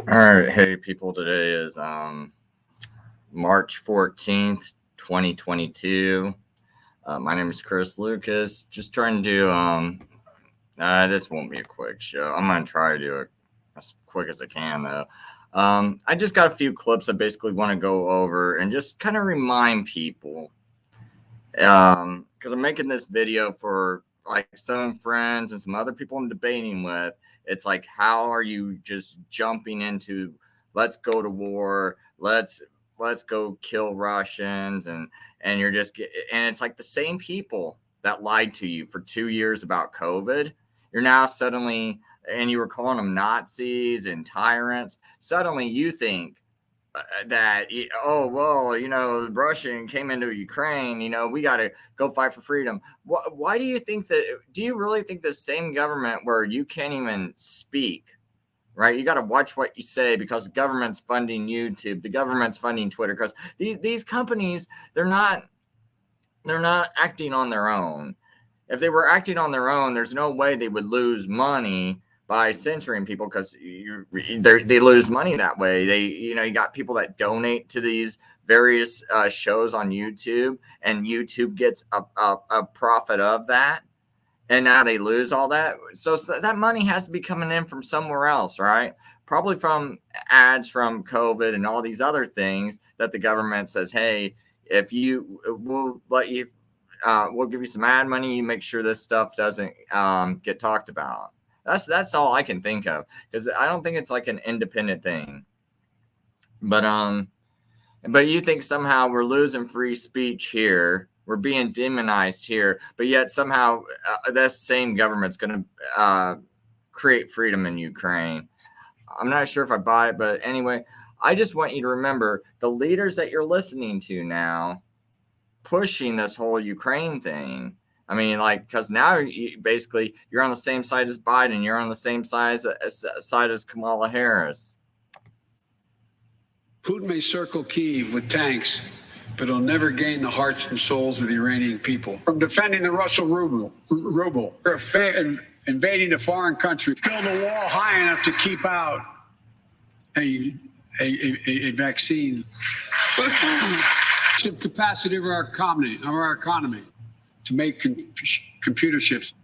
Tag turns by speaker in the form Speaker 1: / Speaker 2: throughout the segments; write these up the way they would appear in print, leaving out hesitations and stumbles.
Speaker 1: All right, hey people, today is March 14th, 2022. My name is Chris Lucas. Just trying to do this won't be a quick show. I'm gonna try to do it as quick as I can though. I just got a few clips I basically want to go over and just kind of remind people, because I'm making this video for like some friends and some other people I'm debating with. It's like, how are you just jumping into let's go to war, let's go kill Russians, and you're just and it's like the same people that lied to you for 2 years about COVID. You're now suddenly, and you were calling them Nazis and tyrants. Suddenly you think that, oh well, Russian came into Ukraine, we got to go fight for freedom. Why do you think that? Do you really think the same government where you can't even speak, right? You got to watch what you say because the government's funding YouTube, the government's funding Twitter, because these companies, they're not acting on their own. If they were acting on their own, there's no way they would lose money by censoring people, because they lose money that way. You got people that donate to these various shows on YouTube, and YouTube gets a profit of that, and now they lose all that. So that money has to be coming in from somewhere else, right? Probably from ads from COVID and all these other things that the government says, hey, if you we'll let you we'll give you some ad money, you make sure this stuff doesn't get talked about. That's all I can think of, because I don't think it's like an independent thing. But you think somehow we're losing free speech here, we're being demonized here, but yet somehow this same government's going to create freedom in Ukraine. I'm not sure if I buy it, but anyway, I just want you to remember the leaders that you're listening to now pushing this whole Ukraine thing. I mean, like, because now basically you're on the same side as Biden, you're on the same side as Kamala Harris.
Speaker 2: Putin may circle Kyiv with tanks, but he'll never gain the hearts and souls of the Iranian people. From defending the Russian ruble, invading a foreign country, build a wall high enough to keep out a vaccine. The capacity of our economy to make computer chips.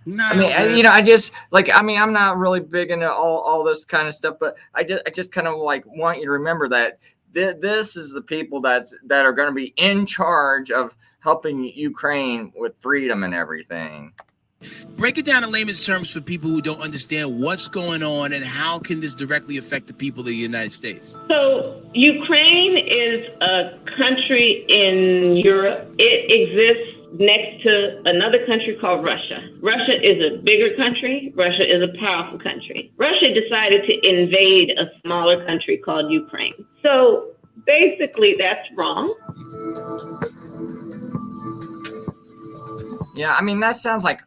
Speaker 1: No, I mean, I'm not really big into all this kind of stuff, but I just kind of like want you to remember that this is the people that are going to be in charge of helping Ukraine with freedom and everything.
Speaker 3: Break it down in layman's terms for people who don't understand what's going on and how can this directly affect the people of the United States.
Speaker 4: So Ukraine is a country in Europe. It exists next to another country called Russia. Russia is a bigger country. Russia is a powerful country. Russia decided to invade a smaller country called Ukraine. So basically that's wrong.
Speaker 1: Yeah, I mean, that sounds like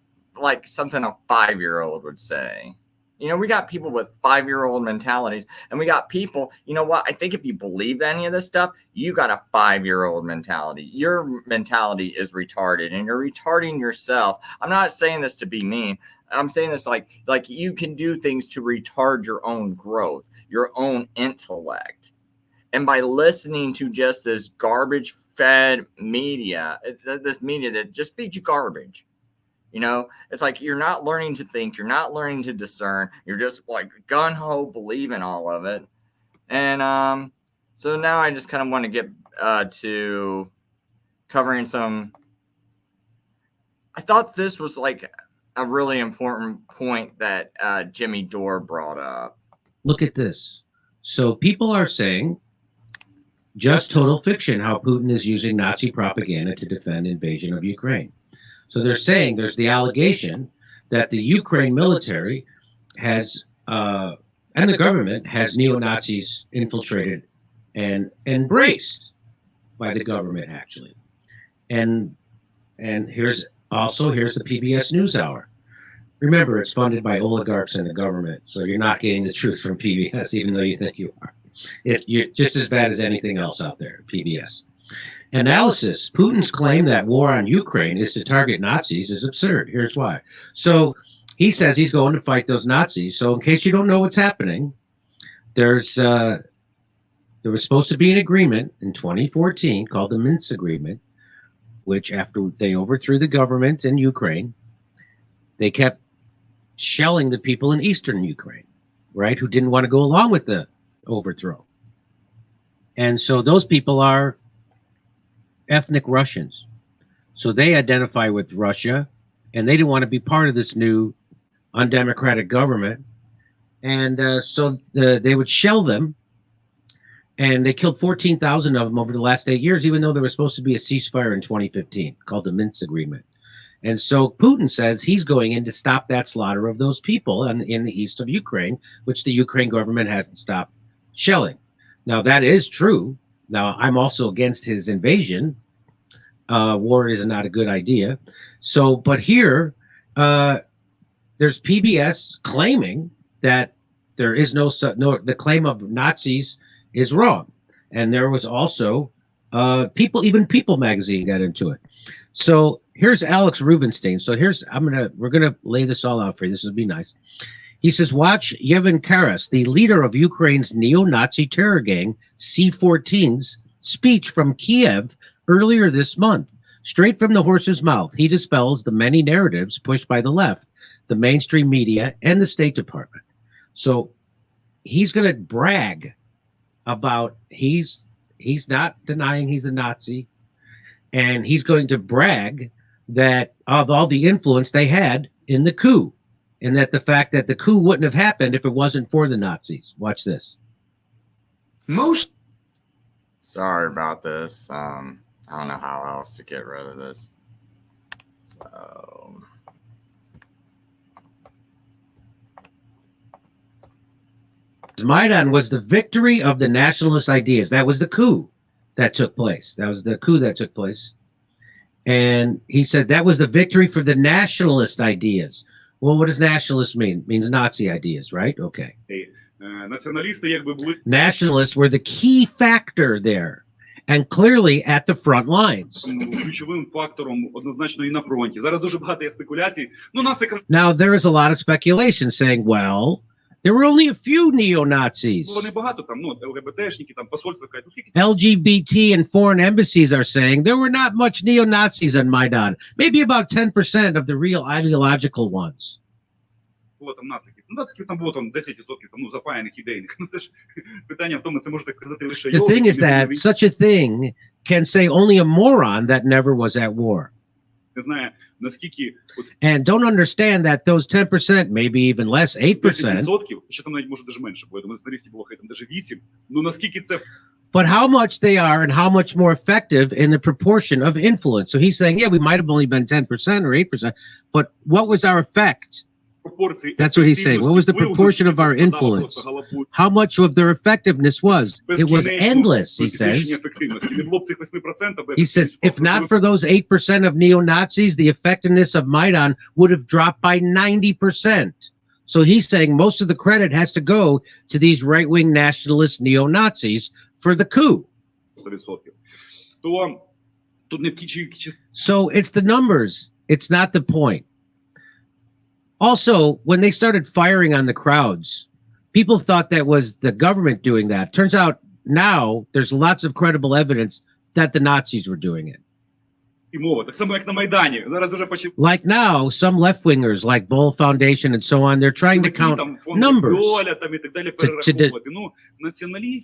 Speaker 1: something a 5-year-old would say. We got people with 5-year-old mentalities, and we got people, you know what? I think if you believe any of this stuff, you got a 5-year-old mentality. Your mentality is retarded, and you're retarding yourself. I'm not saying this to be mean. I'm saying this like you can do things to retard your own growth, your own intellect. And by listening to just this garbage-fed media, this media that just feeds you garbage, it's like you're not learning to think, you're not learning to discern, you're just like gun-ho believing all of it. And so now I just kind of want to get to covering some. I thought this was like a really important point that Jimmy Dore brought up.
Speaker 5: Look at this. So people are saying just total fiction how Putin is using Nazi propaganda to defend invasion of Ukraine. So they're saying there's the allegation that the Ukraine military has, and the government has neo-Nazis infiltrated and embraced by the government, actually. And here's the PBS NewsHour. Remember, it's funded by oligarchs and the government, so you're not getting the truth from PBS, even though you think you are. You're just as bad as anything else out there, PBS. Analysis: Putin's claim that war on Ukraine is to target Nazis is absurd. Here's why. So he says he's going to fight those Nazis. So in case you don't know what's happening, there was supposed to be an agreement in 2014 called the Minsk Agreement, which after they overthrew the government in Ukraine, they kept shelling the people in eastern Ukraine, right, who didn't want to go along with the overthrow. And so those people are ethnic Russians. So they identify with Russia, and they didn't want to be part of this new undemocratic government. And so they would shell them, and they killed 14,000 of them over the last 8 years, even though there was supposed to be a ceasefire in 2015 called the Minsk Agreement. And so Putin says he's going in to stop that slaughter of those people in the east of Ukraine, which the Ukraine government hasn't stopped shelling. Now, that is true. Now, I'm also against his invasion. War is not a good idea. So, but here, there's PBS claiming that there is the claim of Nazis is wrong. And there was also People magazine got into it. So here's Alex Rubinstein. So we're gonna lay this all out for you. This would be nice. He says, watch Yevhen Karas, the leader of Ukraine's neo-Nazi terror gang C-14's speech from Kiev earlier this month. Straight from the horse's mouth, he dispels the many narratives pushed by the left, the mainstream media, and the State Department. So he's going to brag about he's not denying he's a Nazi, and he's going to brag that of all the influence they had in the coup, and that the fact that the coup wouldn't have happened if it wasn't for the Nazis. Watch this.
Speaker 1: Sorry about this. I don't know how else to get rid of this. So
Speaker 5: Maidan was the victory of the nationalist ideas. That was the coup that took place. That was the coup that took place. And he said that was the victory for the nationalist ideas. Well, what does nationalist mean? It means Nazi ideas, right? Okay. Nationalists were the key factor there, and clearly at the front lines. Now, there is a lot of speculation saying, well, there were only a few neo-Nazis. LGBT and foreign embassies are saying there were not much neo-Nazis on Maidan. Maybe about 10% of the real ideological ones. The thing is that such a thing can say only a moron that never was at war. And don't understand that those 10%, maybe even less, 8%. But how much they are and how much more effective in the proportion of influence. So he's saying, yeah, we might have only been 10% or 8%, but what was our effect? That's what he's saying. What was the proportion of our influence? How much of their effectiveness was? It was endless, he says. He says, if not for those 8% of neo-Nazis, the effectiveness of Maidan would have dropped by 90%. So he's saying most of the credit has to go to these right-wing nationalist neo-Nazis for the coup. So it's the numbers. It's not the point. Also, when they started firing on the crowds, people thought that was the government doing that. Turns out now there's lots of credible evidence that the Nazis were doing it. Like now, some left-wingers like Bull Foundation and so on, they're trying to count numbers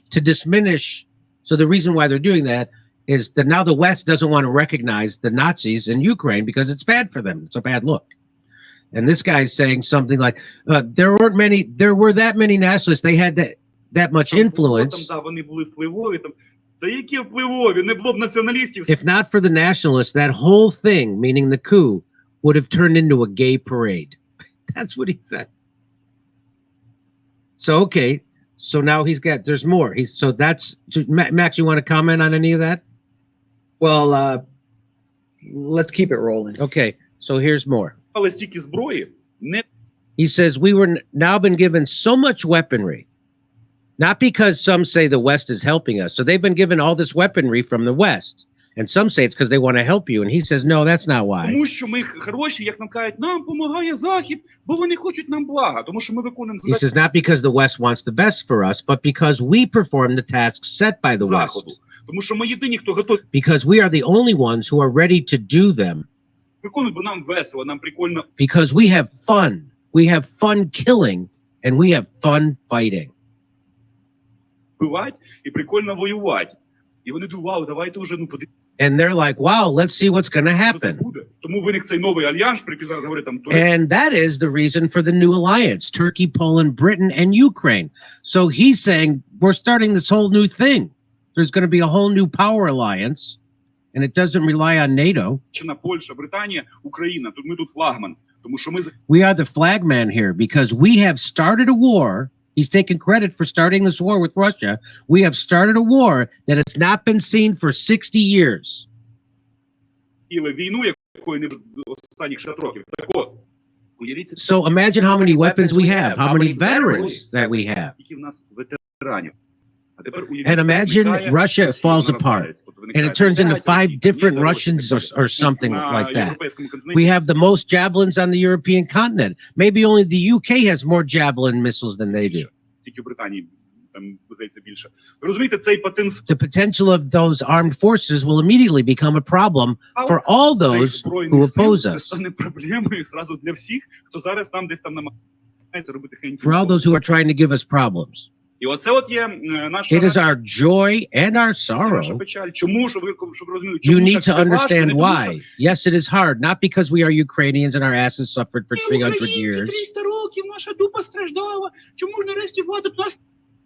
Speaker 5: to diminish. So the reason why they're doing that is that now the West doesn't want to recognize the Nazis in Ukraine because it's bad for them. It's a bad look. And this guy's saying something like, there were that many nationalists, they had that much influence. If not for the nationalists, that whole thing, meaning the coup, would have turned into a gay parade. That's what he said. So, okay. So now there's more. Max, you want to comment on any of that?
Speaker 6: Well, let's keep it rolling.
Speaker 5: Okay. So here's more. He says, we were now been given so much weaponry, not because some say the West is helping us. So they've been given all this weaponry from the West. And some say it's because they want to help you. And he says, no, that's not why.
Speaker 7: Тому що ми хороші, як нам кажуть, нам допомагає Захід, бо вони хочуть нам блага, тому що ми виконуємо
Speaker 5: He says, not because the West wants the best for us, but because we perform the tasks set by the
Speaker 7: Заходу.
Speaker 5: West.
Speaker 7: Тому що ми єдині, хто готові
Speaker 5: Because we are the only ones who are ready to do them.
Speaker 7: виконувати, бо нам весело, нам прикольно
Speaker 5: Because we have fun. We have fun killing and we have fun fighting.
Speaker 7: вбивати і прикольно воювати. І вони думають, вау, давайте вже, подивимося,
Speaker 5: And they're like, wow, let's see what's going to
Speaker 7: що це
Speaker 5: happen.
Speaker 7: буде. Тому виник цей новий альянс, про який зараз говорить там
Speaker 5: And that is the reason for the new alliance, Turkey, Poland, Britain, and Ukraine. So he's saying, we're starting this whole new thing. There's going to be a whole new power alliance, and it doesn't rely on NATO.
Speaker 7: Туреччина, Польща, Британія, Україна. Тут ми тут флагман. Тому що ми
Speaker 5: We are the flagman here because we have started a war. He's taking credit for starting this war with Russia. We have started a war that has not been seen for 60 years.
Speaker 7: війну, якої не останніх 60 років. Так от, уявіть,
Speaker 5: So imagine how many weapons we have, how many veterans that we have.
Speaker 7: скільки в нас ветеранів. А тепер уявіть,
Speaker 5: And imagine
Speaker 7: виникає
Speaker 5: Russia
Speaker 7: Росія
Speaker 5: falls apart,
Speaker 7: наражається. Тобто
Speaker 5: and
Speaker 7: виникає
Speaker 5: it turns into 5
Speaker 7: Росія,
Speaker 5: different
Speaker 7: Білорусь,
Speaker 5: Russians
Speaker 7: і так далі.
Speaker 5: or something
Speaker 7: На
Speaker 5: like that.
Speaker 7: європейському континенті
Speaker 5: We have the most javelins on the European continent. Maybe only the UK has more javelin missiles than they do.
Speaker 7: тільки в Британії там, здається, більше. Ви розумієте, цей потенціал,
Speaker 5: The potential of those armed forces will immediately become a problem for all
Speaker 7: цих
Speaker 5: those
Speaker 7: збройних
Speaker 5: who
Speaker 7: сил,
Speaker 5: oppose
Speaker 7: це
Speaker 5: us,
Speaker 7: стане проблемою зразу для всіх, хто зараз там десь там намагається робити хеньки.
Speaker 5: for all those who are trying to give us problems.
Speaker 7: І оце от є наша
Speaker 5: It is our joy and our
Speaker 7: це наша
Speaker 5: sorrow.
Speaker 7: печаль. Чому, щоб ви розуміли,
Speaker 5: You
Speaker 7: чому
Speaker 5: need
Speaker 7: так
Speaker 5: to
Speaker 7: все важко?
Speaker 5: understand
Speaker 7: Не тому, що
Speaker 5: why. Yes, it is hard, not because we are Ukrainians and our asses suffered for
Speaker 7: ми
Speaker 5: 300
Speaker 7: українці,
Speaker 5: years.
Speaker 7: 300 років, наша дупа страждала. Чому ж нарешті влада б нас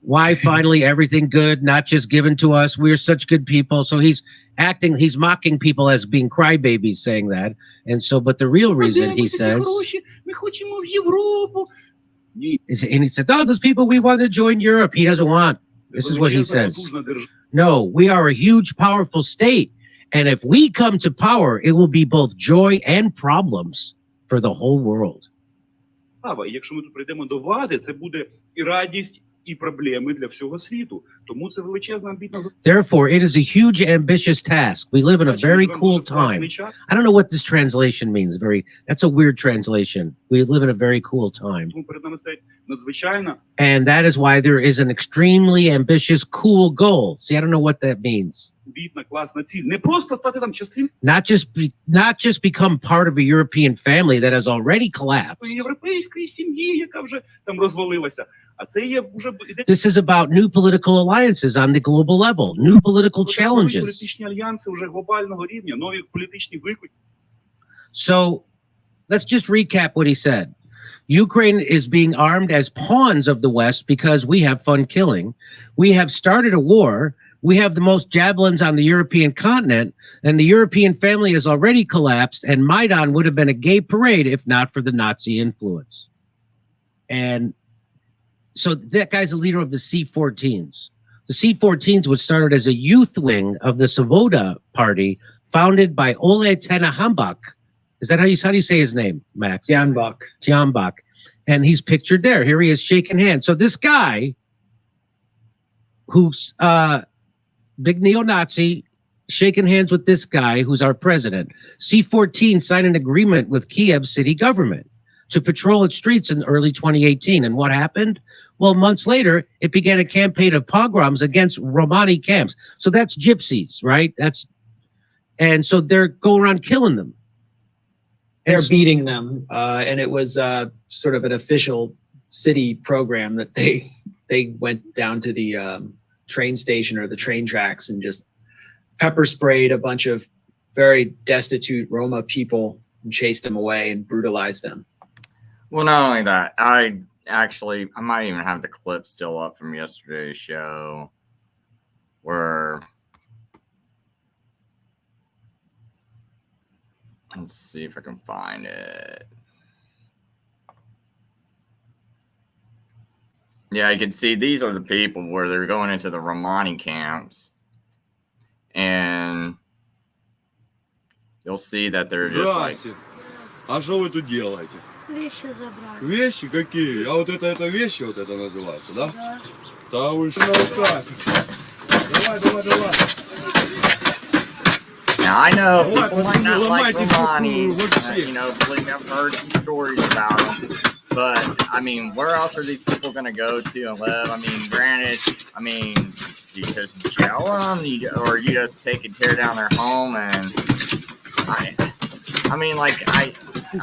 Speaker 5: Why finally everything good, not just given to us? We're such good people. So he's mocking people as being crybabies, saying that. And so, but the real reason he says,
Speaker 7: ми хочемо в Європу. Ні.
Speaker 5: and he said, oh, those people we want to join Europe. He doesn't want. This is what he says. No, we are a huge, powerful state. And if we come to power, it will be both joy and problems for the whole world.
Speaker 7: І якщо ми тут прийдемо до влади, це буде і радість, і проблеми для всього світу. Тому це величезна амбітна
Speaker 5: Therefore, it is a huge, ambitious task. We live in a very cool time. I don't know what this translation means. That's a weird translation. We live in a very cool time.
Speaker 7: Тому перед нами стоїть надзвичайна
Speaker 5: And that is why there is an extremely ambitious, cool goal. See, I don't know what that means.
Speaker 7: амбітна, класна ціль. Не просто стати там частиною
Speaker 5: Not just become part of a European family that has already collapsed.
Speaker 7: європейської сім'ї, яка вже там розвалилася. А це є вже
Speaker 5: This is about new political alliances on the global level, new political challenges.
Speaker 7: політичні альянси вже глобального рівня, нові політичні виклики.
Speaker 5: So let's just recap what he said. Ukraine is being armed as pawns of the West because we have fun killing. We have started a war. We have the most javelins on the European continent, and the European family has already collapsed, and Maidan would have been a gay parade if not for the Nazi influence. And so that guy's the leader of the C-14s. The C-14s was started as a youth wing of the Svoboda party, founded by Ole Tenahambak. Is that how do you say his name, Max? Tianbach. And he's pictured there. Here he is shaking hands. So this guy, who's big neo-Nazi, shaking hands with this guy who's our president. C-14 signed an agreement with Kiev's city government to patrol its streets in early 2018. And what happened? Well, months later, it began a campaign of pogroms against Romani camps. So that's gypsies, right? And so they're going around killing them.
Speaker 6: They're beating them, and it was sort of an official city program that they went down to the train station or the train tracks and just pepper sprayed a bunch of very destitute Roma people and chased them away and brutalized them.
Speaker 1: Well, not only that, I might even have the clip still up from yesterday's show where, let's see if I can find it. Yeah, you can see these are the people where they're going into the Romani camps. And you'll see that they're just like...
Speaker 8: А что вы тут делаете?
Speaker 9: Вещи забрали.
Speaker 8: Вещи какие? А вот это вещи вот это называется, да?
Speaker 9: Да.
Speaker 8: Да вы что? Давай.
Speaker 1: Now I know people might not like Romani. Believe me, I've heard some stories about them. But I mean, where else are these people going to go to and live? I mean, granted, do you just jail them, or you just take and tear down their home? And I'm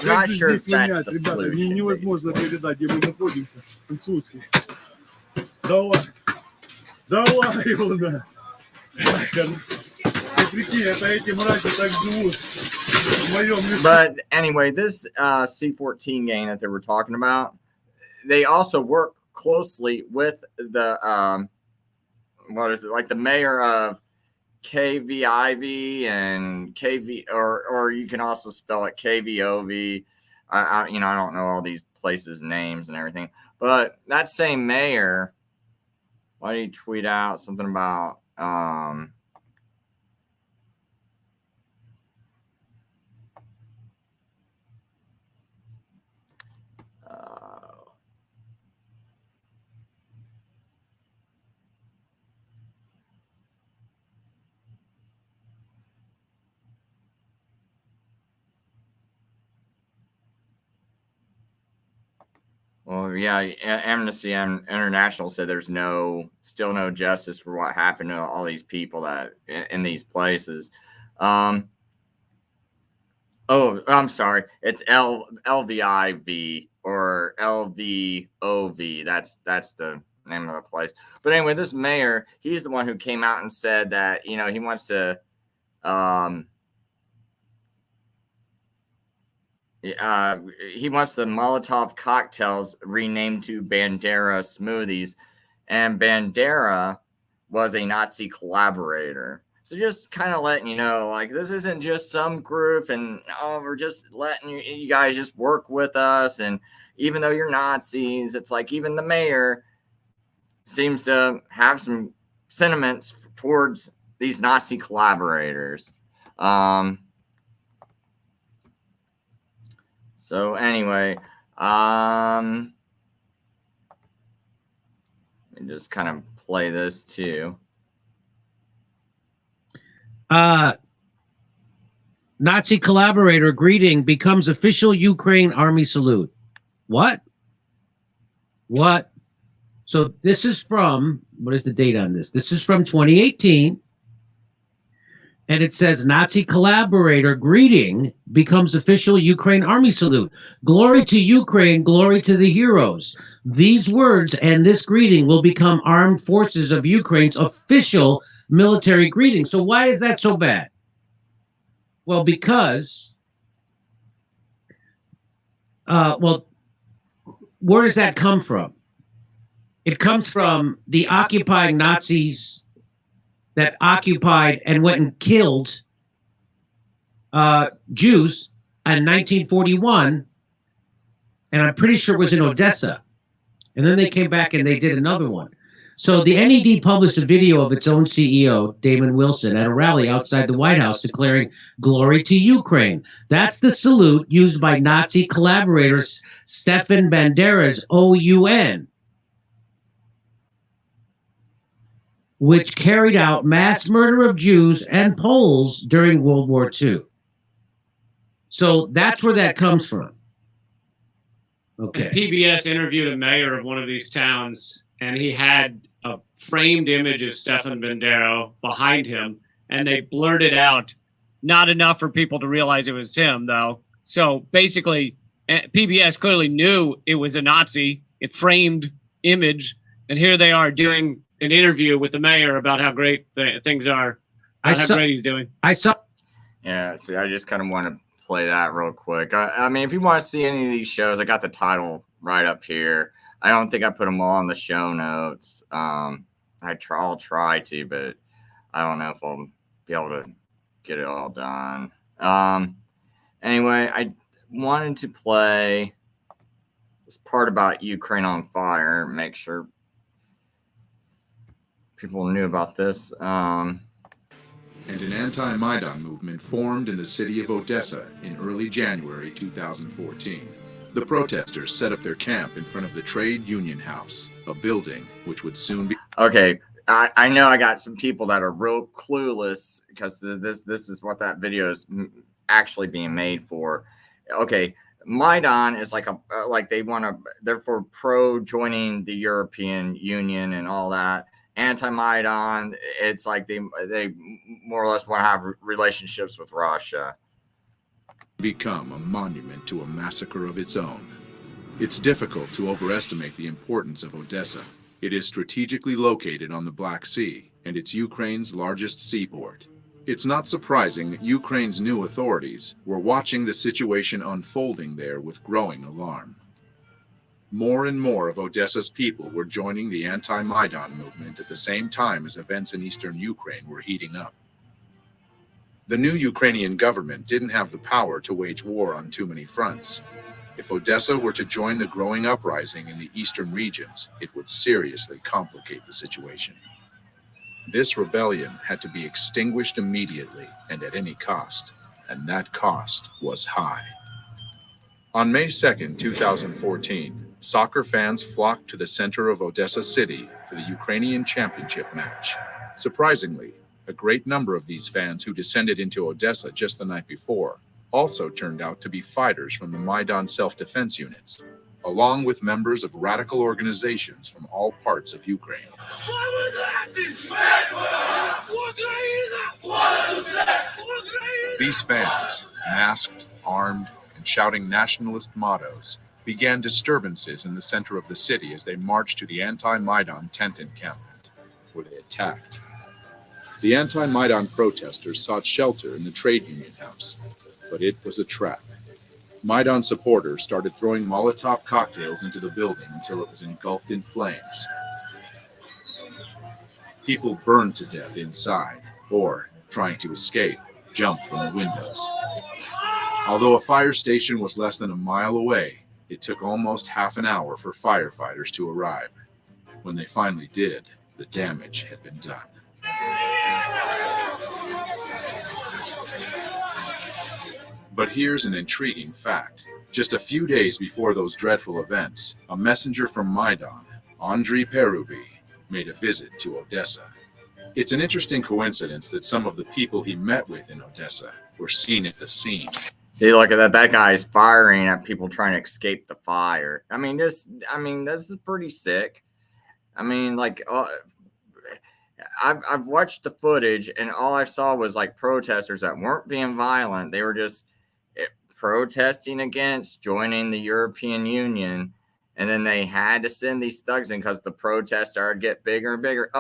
Speaker 1: not sure if that's the solution. But anyway, this C-14 gang that they were talking about, they also work closely with the the mayor of KVIV and KV, or you can also spell it KVOV. I don't know all these places' names and everything, but that same mayor, why did he tweet out something about well, yeah, Amnesty International said there's still no justice for what happened to all these people that in these places. Oh, I'm sorry. It's LVIV or LVOV. That's the name of the place. But anyway, this mayor, he's the one who came out and said that, he wants to he wants the Molotov cocktails renamed to Bandera smoothies, and Bandera was a Nazi collaborator. So just kind of letting you know, like, this isn't just some group and we're just letting you guys just work with us. And even though you're Nazis, it's like even the mayor seems to have some sentiments towards these Nazi collaborators. So anyway, let me just kind of play this too.
Speaker 5: Nazi collaborator greeting becomes official Ukraine army salute. What? So this is from, what is the date on this? This is from 2018. And it says Nazi collaborator greeting becomes official Ukraine army salute. Glory to Ukraine, glory to the heroes. These words and this greeting will become armed forces of Ukraine's official military greeting. So why is that so bad? Well, because, where does that come from? It comes from the occupying Nazis that occupied and went and killed Jews in 1941, and I'm pretty sure it was in Odessa. And then they came back and they did another one. So the NED published a video of its own CEO, Damon Wilson, at a rally outside the White House declaring, "Glory to Ukraine." That's the salute used by Nazi collaborators Stefan Bandera's OUN, which carried out mass murder of Jews and Poles during World War II. So that's where that comes from. Okay.
Speaker 9: PBS interviewed a mayor of one of these towns, and he had a framed image of Stefan Bandera behind him, and they blurted out, not enough for people to realize it was him, though. So basically, PBS clearly knew it was a Nazi, a framed image, and here they are doing an interview with the mayor about how great things are, how great he's doing.
Speaker 1: Yeah, see, I just kind of want to play that real quick. I mean, if you want to see any of these shows, I got the title right up here. I don't think I put them all in the show notes. I'll try to, but I don't know if I'll be able to get it all done. Anyway, I wanted to play this part about Ukraine on fire, make sure people knew about this.
Speaker 10: And an anti-Maidan movement formed in the city of Odessa in early January 2014. The protesters set up their camp in front of the Trade Union House, a building which would soon be...
Speaker 1: Okay, I know I got some people that are real clueless because this is what that video is actually being made for. Okay, Maidan is like like they're for pro joining the European Union and all that. Anti-Maidan, it's like they more or less want to have relationships with Russia.
Speaker 10: Become a monument to a massacre of its own. It's difficult to overestimate the importance of Odessa. It is strategically located on the Black Sea, and it's Ukraine's largest seaport. It's not surprising that Ukraine's new authorities were watching the situation unfolding there with growing alarm. More and more of Odessa's people were joining the anti-Maidan movement at the same time as events in eastern Ukraine were heating up. The new Ukrainian government didn't have the power to wage war on too many fronts. If Odessa were to join the growing uprising in the eastern regions, it would seriously complicate the situation. This rebellion had to be extinguished immediately and at any cost, and that cost was high. On May 2nd, 2014, soccer fans flocked to the center of Odessa City for the Ukrainian championship match. Surprisingly, a great number of these fans who descended into Odessa just the night before also turned out to be fighters from the Maidan self-defense units, along with members of radical organizations from all parts of Ukraine. These fans, masked, armed, and shouting nationalist mottos, began disturbances in the center of the city as they marched to the anti-Maidan tent encampment, where they attacked. The anti-Maidan protesters sought shelter in the trade union house, but it was a trap. Maidan supporters started throwing Molotov cocktails into the building until it was engulfed in flames. People burned to death inside, or, trying to escape, jumped from the windows. Although a fire station was less than a mile away, it took almost half an hour for firefighters to arrive. When they finally did, the damage had been done. But here's an intriguing fact. Just a few days before those dreadful events, a messenger from Maidan, Andriy Perubi, made a visit to Odessa. It's an interesting coincidence that some of the people he met with in Odessa were seen at the scene.
Speaker 1: See, look at that. That guy's firing at people trying to escape the fire. I mean, this is pretty sick. I mean, like, I've watched the footage, and all I saw was like protesters that weren't being violent. They were just protesting against joining the European Union, and then they had to send these thugs in because the protests started to get bigger and bigger.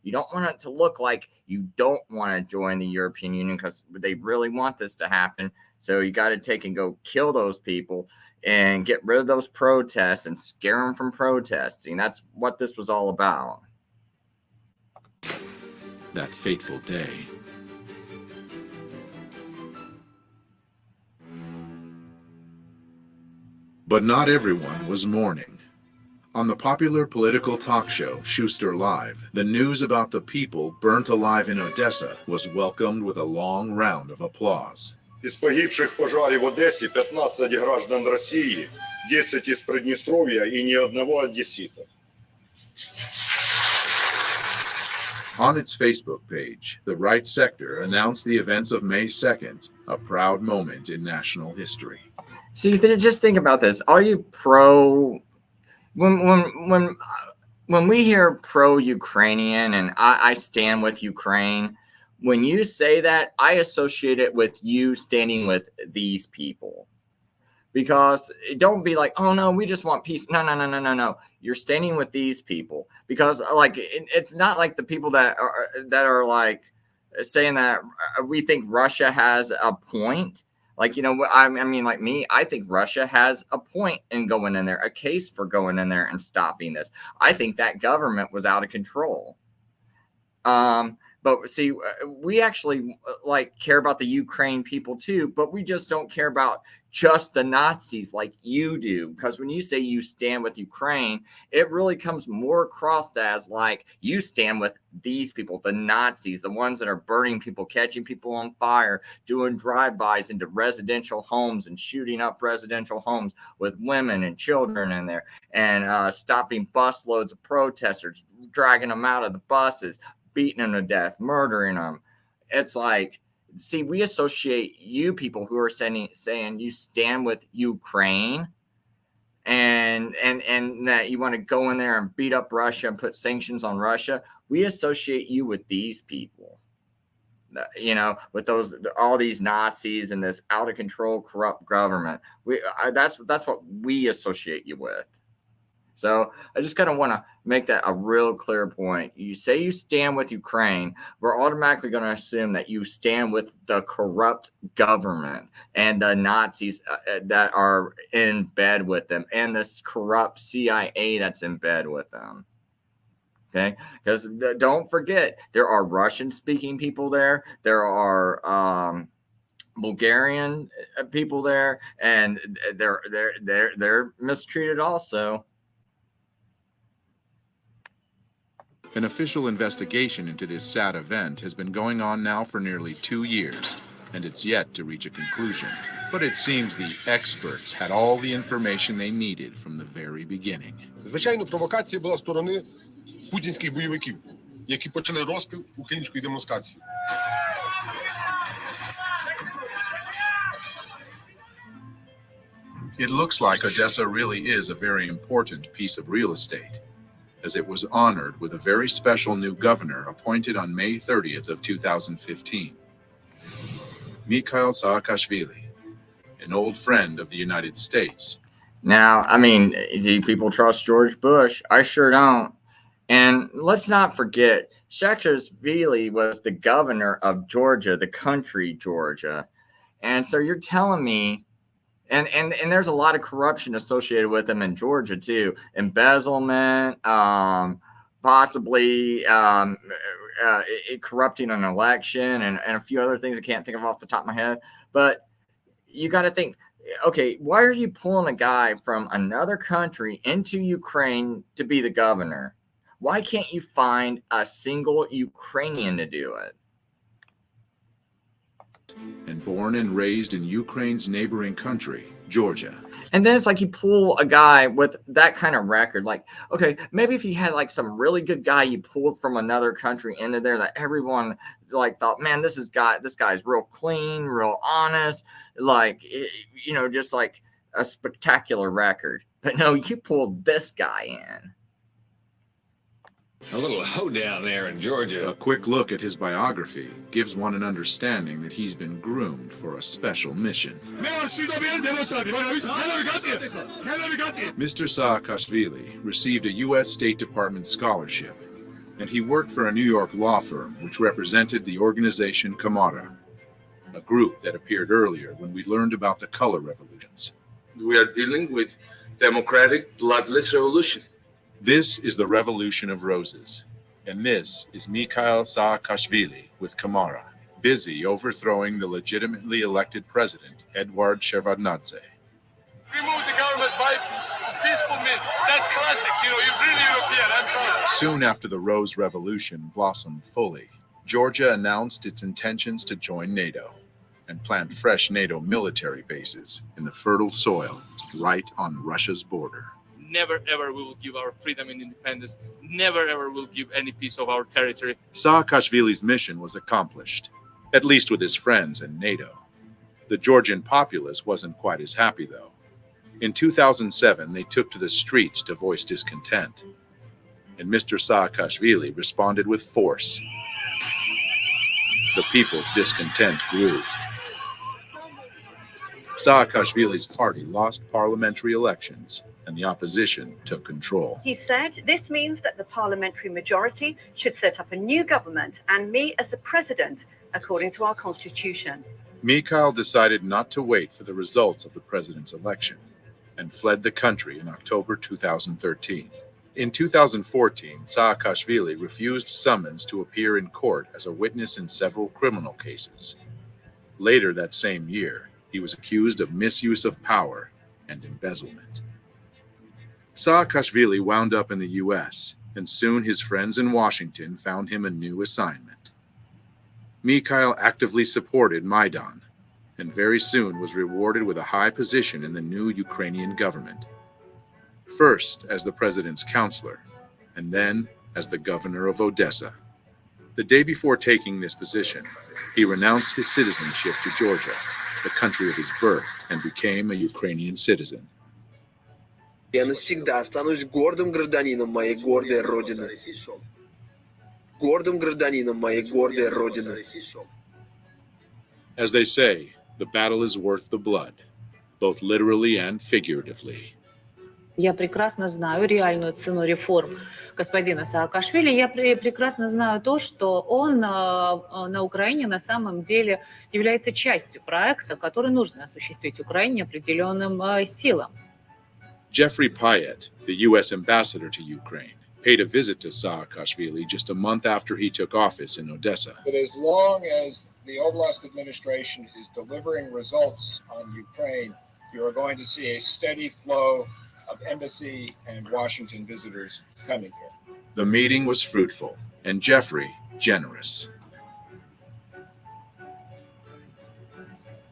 Speaker 1: You don't want it to look like you don't want to join the European Union because they really want this to happen. So you got to take and go kill those people and get rid of those protests and scare them from protesting. That's what this was all about.
Speaker 10: That fateful day. But not everyone was mourning. On the popular political talk show Schuster Live, the news about the people burnt alive in Odessa was welcomed with a long round of applause.
Speaker 8: Из погибших в пожаре в Одессе 15 граждан России, 10 из Приднестровья и ни одного одессита.
Speaker 10: On its Facebook page, the right sector announced the events of May 2nd, a proud moment in national history.
Speaker 1: See, just think about this. Are you pro? When we hear pro-Ukrainian and I stand with Ukraine, when you say that, I associate it with you standing with these people. Because don't be like, oh no, we just want peace. No. You're standing with these people because, like, it's not like the people that are like saying that we think Russia has a point. Like, you know, I mean, like me, I think Russia has a point in going in there, a case for going in there and stopping this. I think that government was out of control. But see, we actually like care about the Ukraine people too, but we just don't care about just the Nazis like you do. Because when you say you stand with Ukraine, it really comes more across as like you stand with these people, the Nazis, the ones that are burning people, catching people on fire, doing drive-bys into residential homes and shooting up residential homes with women and children in there, and stopping busloads of protesters, dragging them out of the buses, beating them to death, murdering them. It's like, see, we associate you people who are saying you stand with Ukraine and that you want to go in there and beat up Russia and put sanctions on Russia. We associate you with these people, you know, with all these Nazis and this out of control, corrupt government. That's what we associate you with. So I just kind of want to make that a real clear point. You say you stand with Ukraine, we're automatically going to assume that you stand with the corrupt government and the Nazis that are in bed with them, and this corrupt CIA that's in bed with them. Okay, because don't forget, there are Russian-speaking people there. There are Bulgarian people there, and they're mistreated also.
Speaker 10: An official investigation into this sad event has been going on now for nearly 2 years, and it's yet to reach a conclusion. But it seems the experts had all the information they needed from the very beginning.
Speaker 11: Звичайно, провокація була з сторони путінських бойовиків, які почали розпил української демонстрації.
Speaker 10: It looks like Odessa really is a very important piece of real estate, as it was honored with a very special new governor appointed on May 30th of 2015. Mikhail Saakashvili, an old friend of the United States.
Speaker 1: Now, I mean, do people trust George Bush? I sure don't. And let's not forget, Saakashvili was the governor of Georgia, the country Georgia. And so you're telling me, and there's a lot of corruption associated with him in Georgia too, embezzlement, possibly corrupting an election, and a few other things I can't think of off the top of my head. But you got to think, okay, why are you pulling a guy from another country into Ukraine to be the governor? Why can't you find a single Ukrainian to do it?
Speaker 10: And born and raised in Ukraine's neighboring country, Georgia.
Speaker 1: And then it's like you pull a guy with that kind of record. Like, okay, maybe if you had like some really good guy you pulled from another country into there that everyone like thought, man, this guy's real clean, real honest, like, you know, just like a spectacular record. But no, you pulled this guy in.
Speaker 12: A little hoedown there in Georgia.
Speaker 10: A quick look at his biography gives one an understanding that he's been groomed for a special mission. Mr. Saakashvili received a U.S. State Department scholarship, and he worked for a New York law firm which represented the organization Kamala, a group that appeared earlier when we learned about the color revolutions.
Speaker 12: We are dealing with democratic, bloodless revolution.
Speaker 10: This is the Revolution of Roses, and this is Mikhail Saakashvili with Kamara, busy overthrowing the legitimately elected president, Eduard Shevardnadze.
Speaker 11: Remove the government by peaceful means. That's classics, you know, you're really European, I'm proud.
Speaker 10: Soon after the Rose Revolution blossomed fully, Georgia announced its intentions to join NATO and plant fresh NATO military bases in the fertile soil right on Russia's border.
Speaker 13: Never ever we will give our freedom and independence. Never ever will give any piece of our territory.
Speaker 10: Saakashvili's mission was accomplished, at least with his friends in NATO. The Georgian populace wasn't quite as happy, though. In 2007, they took to the streets to voice discontent, and Mr. Saakashvili responded with force. The people's discontent grew. Saakashvili's party lost parliamentary elections, and the opposition took control.
Speaker 14: He said this means that the parliamentary majority should set up a new government and me as the president, according to our constitution.
Speaker 10: Mikhail decided not to wait for the results of the president's election and fled the country in October 2013. In 2014, Saakashvili refused summons to appear in court as a witness in several criminal cases. Later that same year, he he was accused of misuse of power and embezzlement. Saakashvili wound up in the U.S., and soon his friends in Washington found him a new assignment. Mikhail actively supported Maidan, and very soon was rewarded with a high position in the new Ukrainian government. First as the president's counselor, and then as the governor of Odessa. The day before taking this position, he renounced his citizenship to Georgia, the country of his birth, and became a Ukrainian citizen.
Speaker 15: Я навсегда останусь гордым гражданином моей гордой родины. Гордым гражданином моей гордой родины.
Speaker 10: As they say, the battle is worth the blood, both literally and figuratively.
Speaker 16: Я прекрасно знаю реальную цену реформ господина Саакашвили. Я прекрасно знаю то, что он на Украине на самом деле является частью проекта, который нужно осуществить Украине определенным силам.
Speaker 10: Jeffrey Payet, the U.S. ambassador to Ukraine, paid a visit to Saakashvili just a month after he took office in Odessa.
Speaker 17: But as long as the Oblast administration is delivering results on Ukraine, you are going to see a steady flow of embassy and Washington visitors coming here.
Speaker 10: The meeting was fruitful, and Jeffrey generous.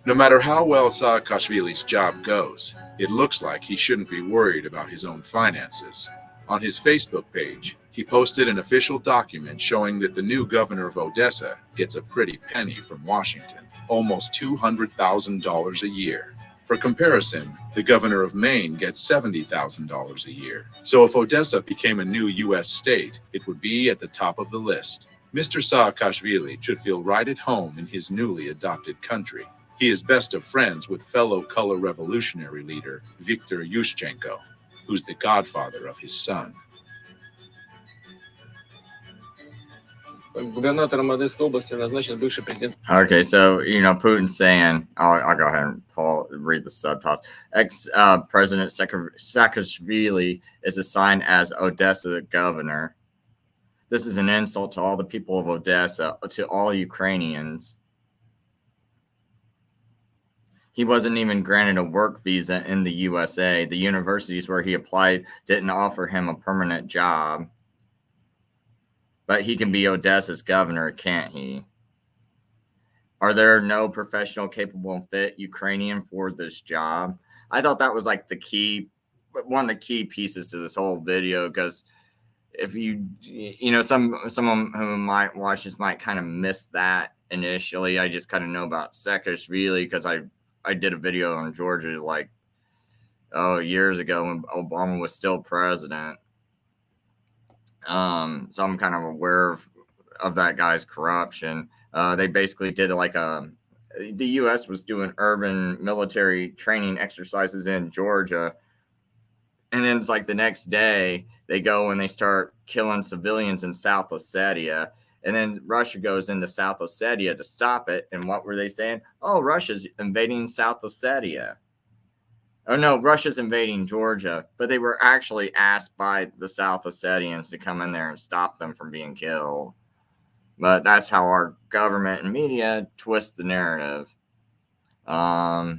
Speaker 10: No matter how well Saakashvili's job goes, it looks like he shouldn't be worried about his own finances. On his Facebook page, he posted an official document showing that the new governor of Odessa gets a pretty penny from Washington, almost $200,000 a year. For comparison, the governor of Maine gets $70,000 a year. So if Odessa became a new U.S. state, it would be at the top of the list. Mr. Saakashvili should feel right at home in his newly adopted country. He is best of friends with fellow color revolutionary leader Viktor Yushchenko, who's the godfather of his son.
Speaker 1: Okay, so, Putin's saying, I'll go ahead and read the subtitles. Ex-President Saakashvili is assigned as Odessa governor. This is an insult to all the people of Odessa, to all Ukrainians. He wasn't even granted a work visa in the USA. The universities where he applied didn't offer him a permanent job. But he can be Odessa's governor, can't he? Are there no professional, capable, and fit Ukrainian for this job? I thought that was like one of the key pieces to this whole video, because if someone who might watch this might kind of miss that initially. I just kind of know about Saakashvili because I did a video on Georgia years ago when Obama was still president. So I'm kind of aware of that guy's corruption. They basically did the U.S. was doing urban military training exercises in Georgia. And then it's like the next day they go and they start killing civilians in South Ossetia. And then Russia goes into South Ossetia to stop it. And what were they saying? Oh, Russia's invading South Ossetia. Oh, no, Russia's invading Georgia. But they were actually asked by the South Ossetians to come in there and stop them from being killed. But that's how our government and media twist the narrative. Let's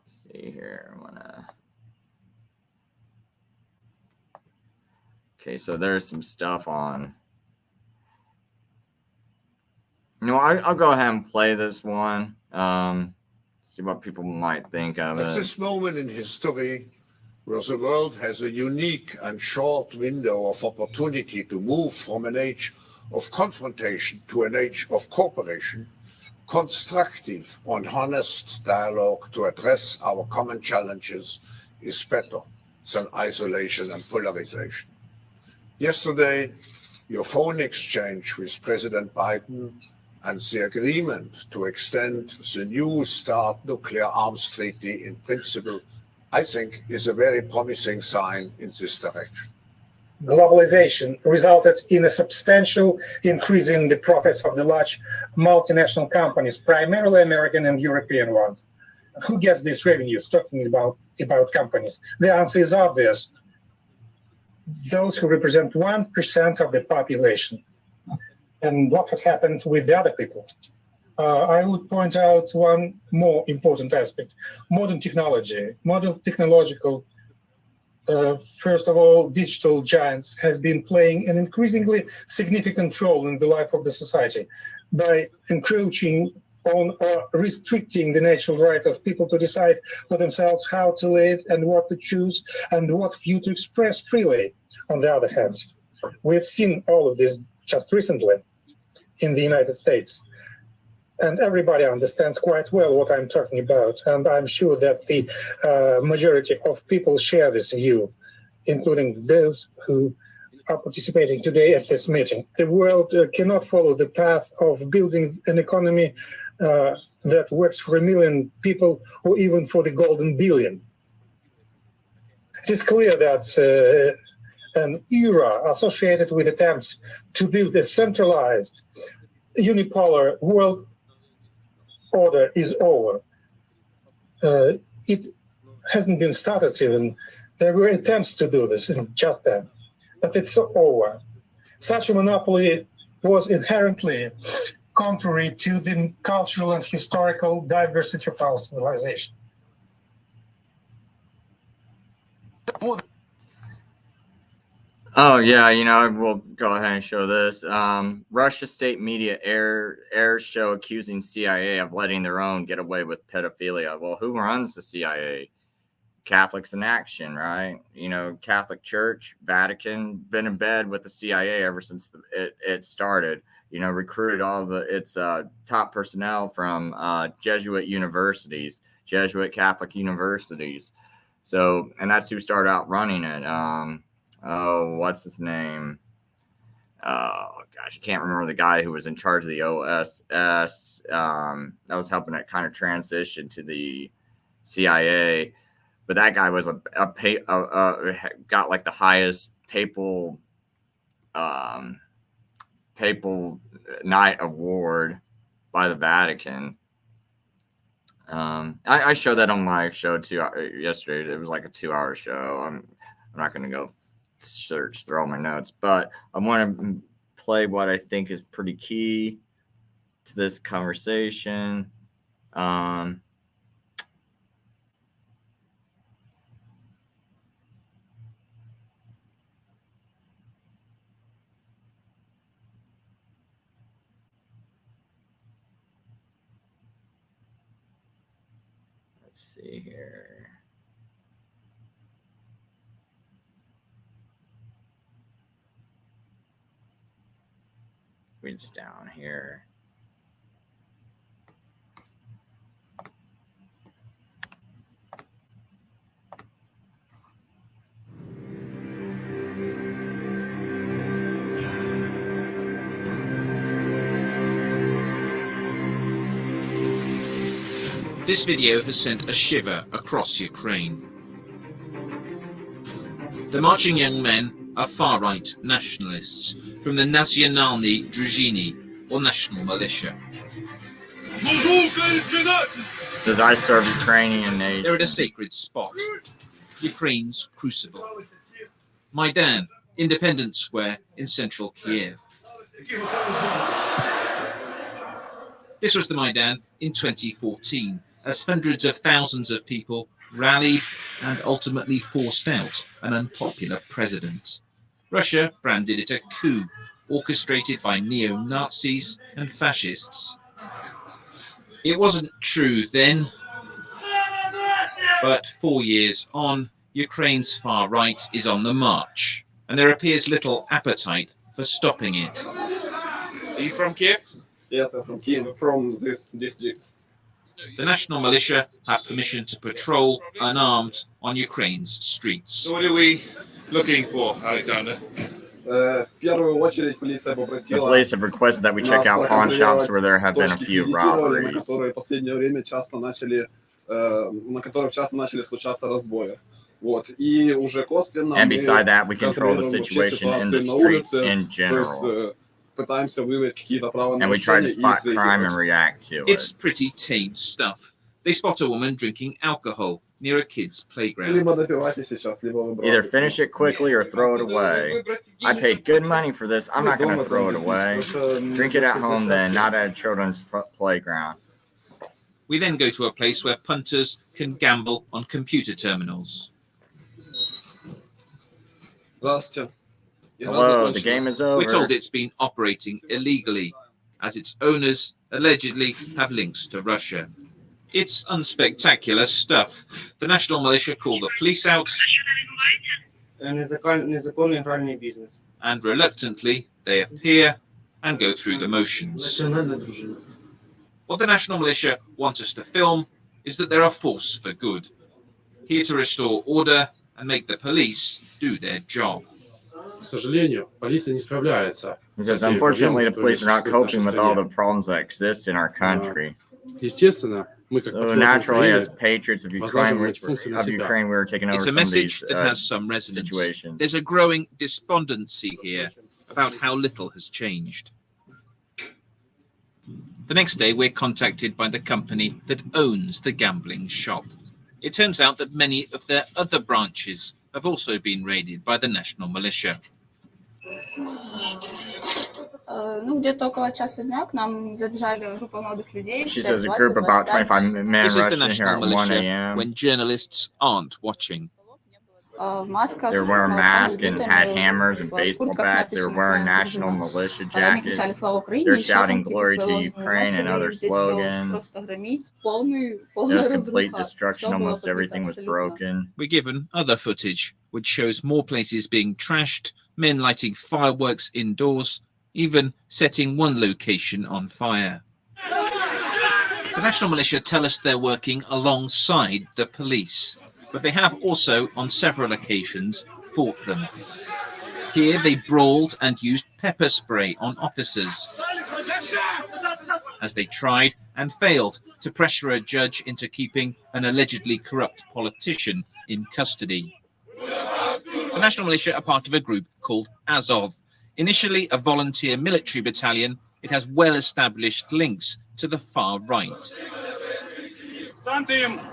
Speaker 1: see here. Okay, so there's some stuff on. I'll go ahead and play this one. See what people might think of it.
Speaker 18: At this moment in history, where the world has a unique and short window of opportunity to move from an age of confrontation to an age of cooperation, constructive and honest dialogue to address our common challenges is better than isolation and polarization. Yesterday, your phone exchange with President Biden and the agreement to extend the New START nuclear arms treaty in principle, I think, is a very promising sign in this direction.
Speaker 19: Globalization resulted in a substantial increase in the profits of the large multinational companies, primarily American and European ones. Who gets these revenues? Talking about companies. The answer is obvious. Those who represent 1% of the population. And what has happened with the other people? I would point out one more important aspect: modern technology, modern technological. First of all, digital giants have been playing an increasingly significant role in the life of the society by encroaching on or restricting the natural right of people to decide for themselves how to live and what to choose and what view to express freely. On the other hand, we've seen all of this just recently in the United States. And everybody understands quite well what I'm talking about. And I'm sure that the majority of people share this view, including those who are participating today at this meeting. The world cannot follow the path of building an economy that works for 1 million people or even for the golden billion. It is clear that an era associated with attempts to build a centralized, unipolar world order is over. It hasn't been started even. There were attempts to do this, just that, but it's over. Such a monopoly was inherently contrary to the cultural and historical diversity of our civilization.
Speaker 1: Oh yeah, we'll go ahead and show this. Russia state media airs show accusing CIA of letting their own get away with pedophilia. Well, who runs the CIA? Catholics in action, right? Catholic Church, Vatican, been in bed with the CIA ever since it started. Recruited all of its top personnel from Jesuit universities, Jesuit Catholic universities. So, and that's who started out running it. What's his name? Oh gosh, I can't remember the guy who was in charge of the OSS. That was helping it kind of transition to the CIA. But that guy was got like the highest papal Knight award by the Vatican. I showed that on my show too yesterday. It was like a 2-hour show. I'm not going to go search through all my notes, but I want to play what I think is pretty key to this conversation. Let's see here. It's down here.
Speaker 20: This video has sent a shiver across Ukraine. The marching young men are far-right nationalists from the Nationalny Drużyny, or National Militia.
Speaker 1: It says, I serve Ukrainian nation.
Speaker 20: They're at a sacred spot, Ukraine's crucible. Maidan, Independence Square in central Kiev. This was the Maidan in 2014, as hundreds of thousands of people rallied and ultimately forced out an unpopular president. Russia branded it a coup, orchestrated by neo-Nazis and fascists. It wasn't true then, but 4 years on, Ukraine's far right is on the march, and there appears little appetite for stopping it.
Speaker 21: Are you from Kiev? Yes, I'm from Kiev, from this district.
Speaker 20: The National Militia have permission to patrol unarmed on Ukraine's streets.
Speaker 21: So what are we looking for, Alexander?
Speaker 1: The police have requested that we check out pawn shops where there have been a few robberies. And beside that, we control the situation in the streets in general. And we try to spot crime and react to it.
Speaker 20: It's pretty tame stuff. They spot a woman drinking alcohol, near a kid's playground.
Speaker 1: Either finish it quickly or throw it away. I paid good money for this. I'm not going to throw it away. Drink it at home then, not at a children's playground.
Speaker 20: We then go to a place where punters can gamble on computer terminals.
Speaker 1: Hello, the game is over.
Speaker 20: We're told it's been operating illegally, as its owners allegedly have links to Russia. It's unspectacular stuff. The national militia call the police out, and reluctantly they appear and go through the motions. What the national militia want us to film is that they're a force for good, here to restore order and make the police do their job.
Speaker 1: Because unfortunately, the police are not coping with all the problems that exist in our country. So naturally, as patriots of Ukraine, we were taking over
Speaker 20: it's a
Speaker 1: some of
Speaker 20: message
Speaker 1: these
Speaker 20: that has some resonance.
Speaker 1: situations.
Speaker 20: There's a growing despondency here about how little has changed. The next day, we're contacted by the company that owns the gambling shop. It turns out that many of their other branches have also been raided by the national militia.
Speaker 1: She says a group of about 25 men
Speaker 20: This is the
Speaker 1: rushed in here
Speaker 20: national
Speaker 1: at 1
Speaker 20: militia
Speaker 1: a.m.
Speaker 20: when journalists aren't watching.
Speaker 1: They were wearing masks and had hammers and baseball bats. They were wearing national militia jackets. They're shouting glory to Ukraine and other slogans. There was complete destruction. Almost everything was broken.
Speaker 20: We're given other footage, which shows more places being trashed, men lighting fireworks indoors, even setting one location on fire. The national militia tell us they're working alongside the police, but they have also, on several occasions, fought them. Here they brawled and used pepper spray on officers as they tried and failed to pressure a judge into keeping an allegedly corrupt politician in custody. The national militia are part of a group called Azov. Initially a volunteer military battalion, it has well-established links to the far right.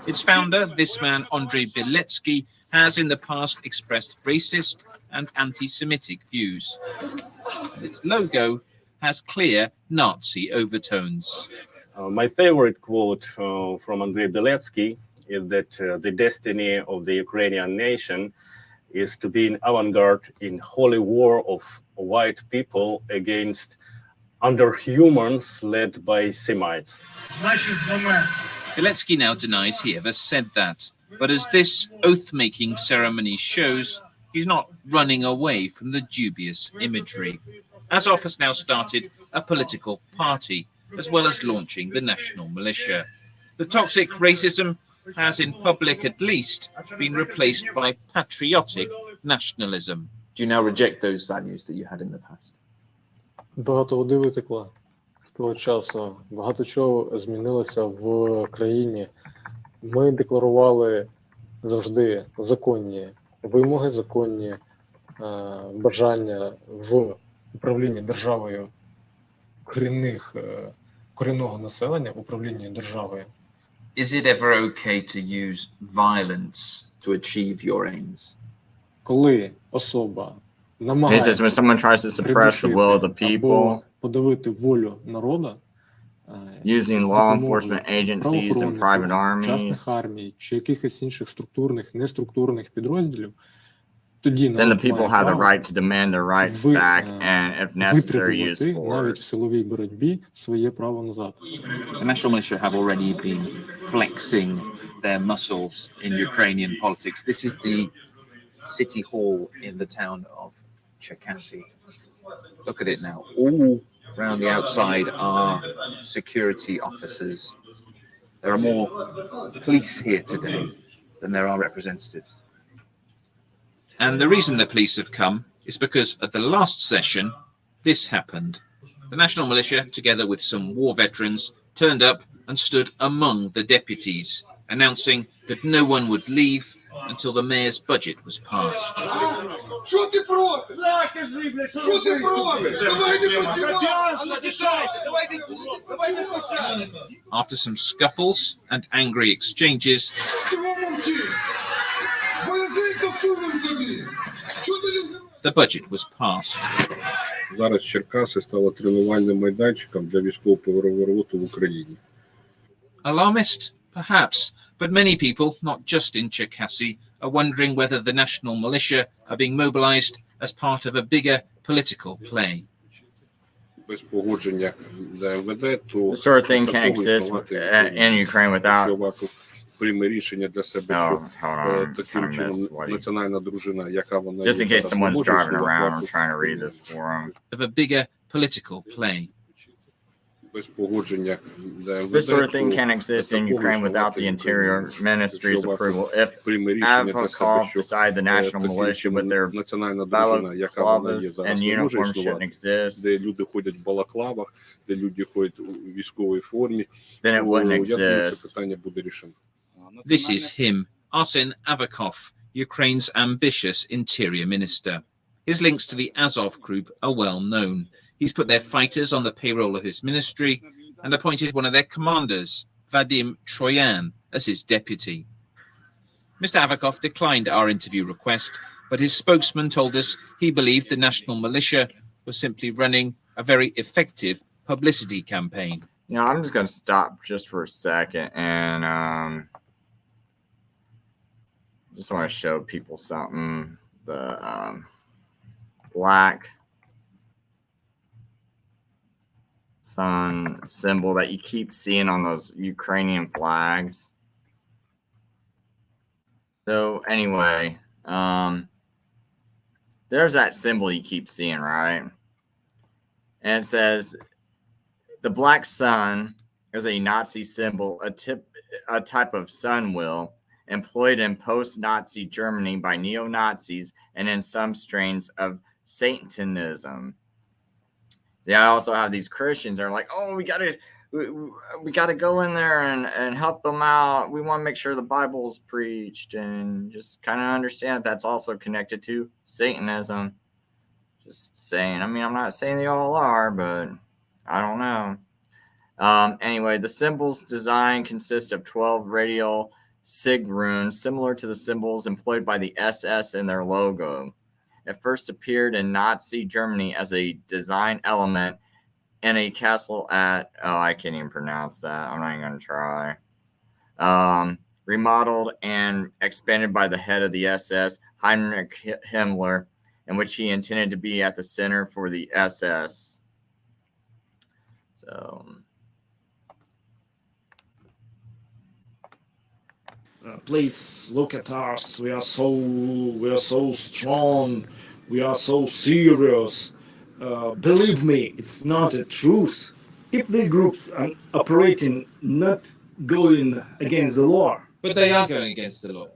Speaker 20: Its founder, this man, Andrei Beletsky, has in the past expressed racist and anti-Semitic views. And its logo has clear Nazi overtones.
Speaker 2: My favorite quote from Andrei Beletsky is that the destiny of the Ukrainian nation is to be an avant-garde in holy war of white people against underhumans led by Semites.
Speaker 20: Beletsky now denies he ever said that, but as this oath-making ceremony shows, he's not running away from the dubious imagery. Azov has now started a political party, as well as launching the national militia. The toxic racism has, in public at least, been replaced by patriotic nationalism.
Speaker 22: Do you now reject those values that you had in the past?
Speaker 23: Багато води витекло з того часу. Багато чого змінилося в країні. Ми декларували завжди законні вимоги, законні бажання в управлінні державою корінного населення, управлінні державою.
Speaker 20: Is it ever okay to use violence to achieve your aims?
Speaker 23: Коли особа
Speaker 1: He
Speaker 23: намагається
Speaker 1: says when someone tries to suppress the will of the people,
Speaker 23: подавити волю народу,
Speaker 1: using law enforcement agencies and private armies,
Speaker 23: частних армій чи якихось інших структурних, неструктурних підрозділів, тоді
Speaker 1: then the people have the right to demand their rights back and, if necessary, use
Speaker 23: навіть в
Speaker 1: force.
Speaker 23: силовій боротьбі своє право назад.
Speaker 20: The national militia have already been flexing their muscles in Ukrainian politics. This is the city hall in the town of Cherkasy. Look at it now. All around the outside are security officers. There are more police here today than there are representatives. And the reason the police have come is because at the last session, this happened. The national militia, together with some war veterans, turned up and stood among the deputies, announcing that no one would leave until the mayor's budget was passed.
Speaker 11: Що ти проти? Що ти проти? Давай не працювати!
Speaker 20: After some scuffles and angry exchanges, The budget was passed.
Speaker 11: Зараз Черкаси стало тренувальним майданчиком для військово-перевороту в Україні.
Speaker 20: Alarmist? Perhaps, but many people, not just in Cherkasy, are wondering whether the national militia are being mobilized as part of a bigger political play.
Speaker 11: Без погодження МВД, то
Speaker 1: This sort of thing can exist in Ukraine without.
Speaker 11: Прийме рішення для себе, що таким чином національна дружина, яка вона
Speaker 1: Just in case someone's driving around, I'm trying to read this for them.
Speaker 20: Of a bigger political play.
Speaker 11: Без погодження
Speaker 1: This sort of thing can exist in Ukraine without the Interior Ministry's approval. If Avakov decide the national militia with their balaclavas and uniforms shouldn't exist,
Speaker 11: де люди ходять в балаклавах, де люди ходять у військовій формі,
Speaker 1: then it wouldn't
Speaker 11: я думаю,
Speaker 1: exist.
Speaker 11: це питання буде рішено.
Speaker 20: This is him, Arsen Avakov, Ukraine's ambitious interior minister. His links to the Azov group are well known. He's put their fighters on the payroll of his ministry and appointed one of their commanders, Vadim Troyan, as his deputy. Mr. Avakov declined our interview request, but his spokesman told us he believed the national militia was simply running a very effective publicity campaign.
Speaker 1: You know, I'm just going to stop just for a second and just want to show people something. The black sun symbol that you keep seeing on those Ukrainian flags. So anyway, there's that symbol you keep seeing, right? And it says the black sun is a Nazi symbol, a type of sun wheel employed in post-Nazi Germany by neo-Nazis and in some strains of Satanism. Yeah, I also have these Christians that are like, oh, we gotta go in there and help them out. We want to make sure the Bible's preached, and just kind of understand that's also connected to Satanism. Just saying. I mean, I'm not saying they all are, but I don't know. Anyway, the symbol's design consists of 12 radial sig runes, similar to the symbols employed by the SS in their logo. It first appeared in Nazi Germany as a design element in a castle at, I can't even pronounce that. I'm not even going to try. Remodeled and expanded by the head of the SS, Heinrich Himmler, in which he intended to be at the center for the SS. So...
Speaker 3: please look at us. We are so strong. We are so serious. Believe me, it's not a truth. If the groups are operating not going against the law,
Speaker 20: but they are going against the law.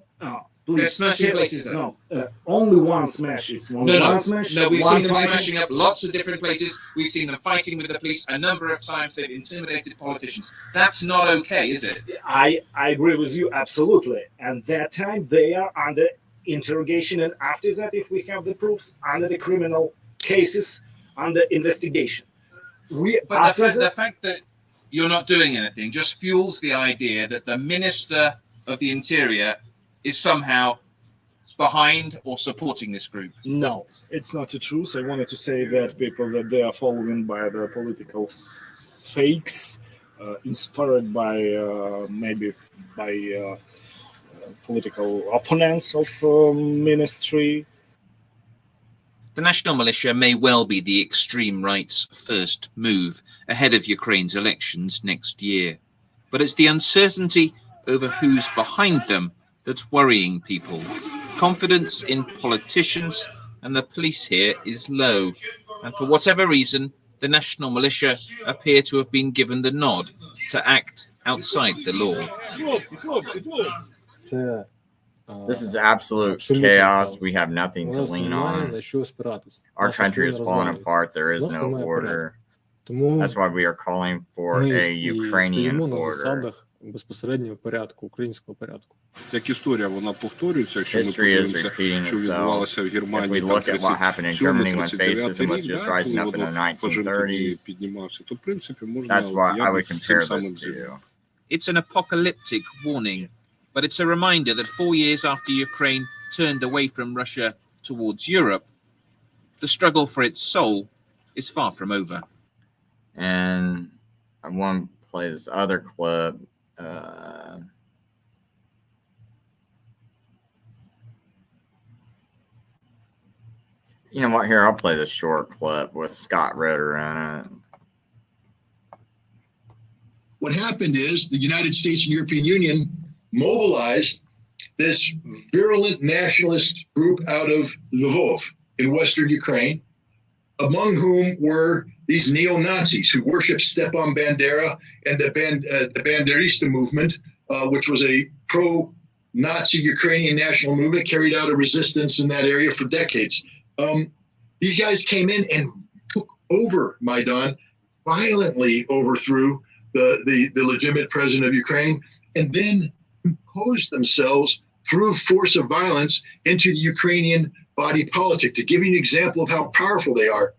Speaker 20: They're smashing places up.
Speaker 3: No, only one smash. It's only one smash.
Speaker 20: No, we've seen them smashing up lots of different places. We've seen them fighting with the police a number of times. They've intimidated politicians. That's not okay, is it?
Speaker 3: I agree with you absolutely. And that time they are under interrogation, and after that, if we have the proofs, under the criminal cases, under investigation.
Speaker 20: But the fact that you're not doing anything just fuels the idea that the Minister of the Interior is somehow behind or supporting this group.
Speaker 3: No, it's not the truth. I wanted to say that people that they are following by the political fakes, inspired by maybe by political opponents of ministry.
Speaker 20: The national militia may well be the extreme right's first move ahead of Ukraine's elections next year, but it's the uncertainty over who's behind them that's worrying people. Confidence in politicians and the police here is low, and for whatever reason, the national militia appear to have been given the nod to act outside the law.
Speaker 1: This is absolute chaos. We have nothing to lean on. Our country is falling apart. There is no order. That's why we are calling for a Ukrainian order.
Speaker 23: Безпосереднього порядку, українського порядку.
Speaker 11: Як історія, вона повторюється, якщо ми
Speaker 1: History is
Speaker 11: подивимося,
Speaker 1: repeating
Speaker 11: що відбувалося в
Speaker 1: itself. If
Speaker 11: Германії,
Speaker 1: we look at what happened in Germany when fascism was just rising up in the 1930s,
Speaker 11: піднімався, то в принципі можна
Speaker 1: that's what I would compare this to.
Speaker 20: It's an apocalyptic warning. But it's a reminder that 4 years after Ukraine turned away from Russia towards Europe, the struggle for its soul is far from over.
Speaker 1: And I want to play this other clip. You know what? Here, I'll play this short clip with Scott Ritter in it.
Speaker 4: What happened is the United States and European Union mobilized this virulent nationalist group out of Lvov in Western Ukraine, among whom were these neo-Nazis who worship Stepan Bandera and the Banderista movement, which was a pro-Nazi Ukrainian national movement, carried out a resistance in that area for decades. These guys came in and took over Maidan, violently overthrew the legitimate president of Ukraine, and then imposed themselves through force of violence into the Ukrainian body politic. To give you an example of how powerful they are,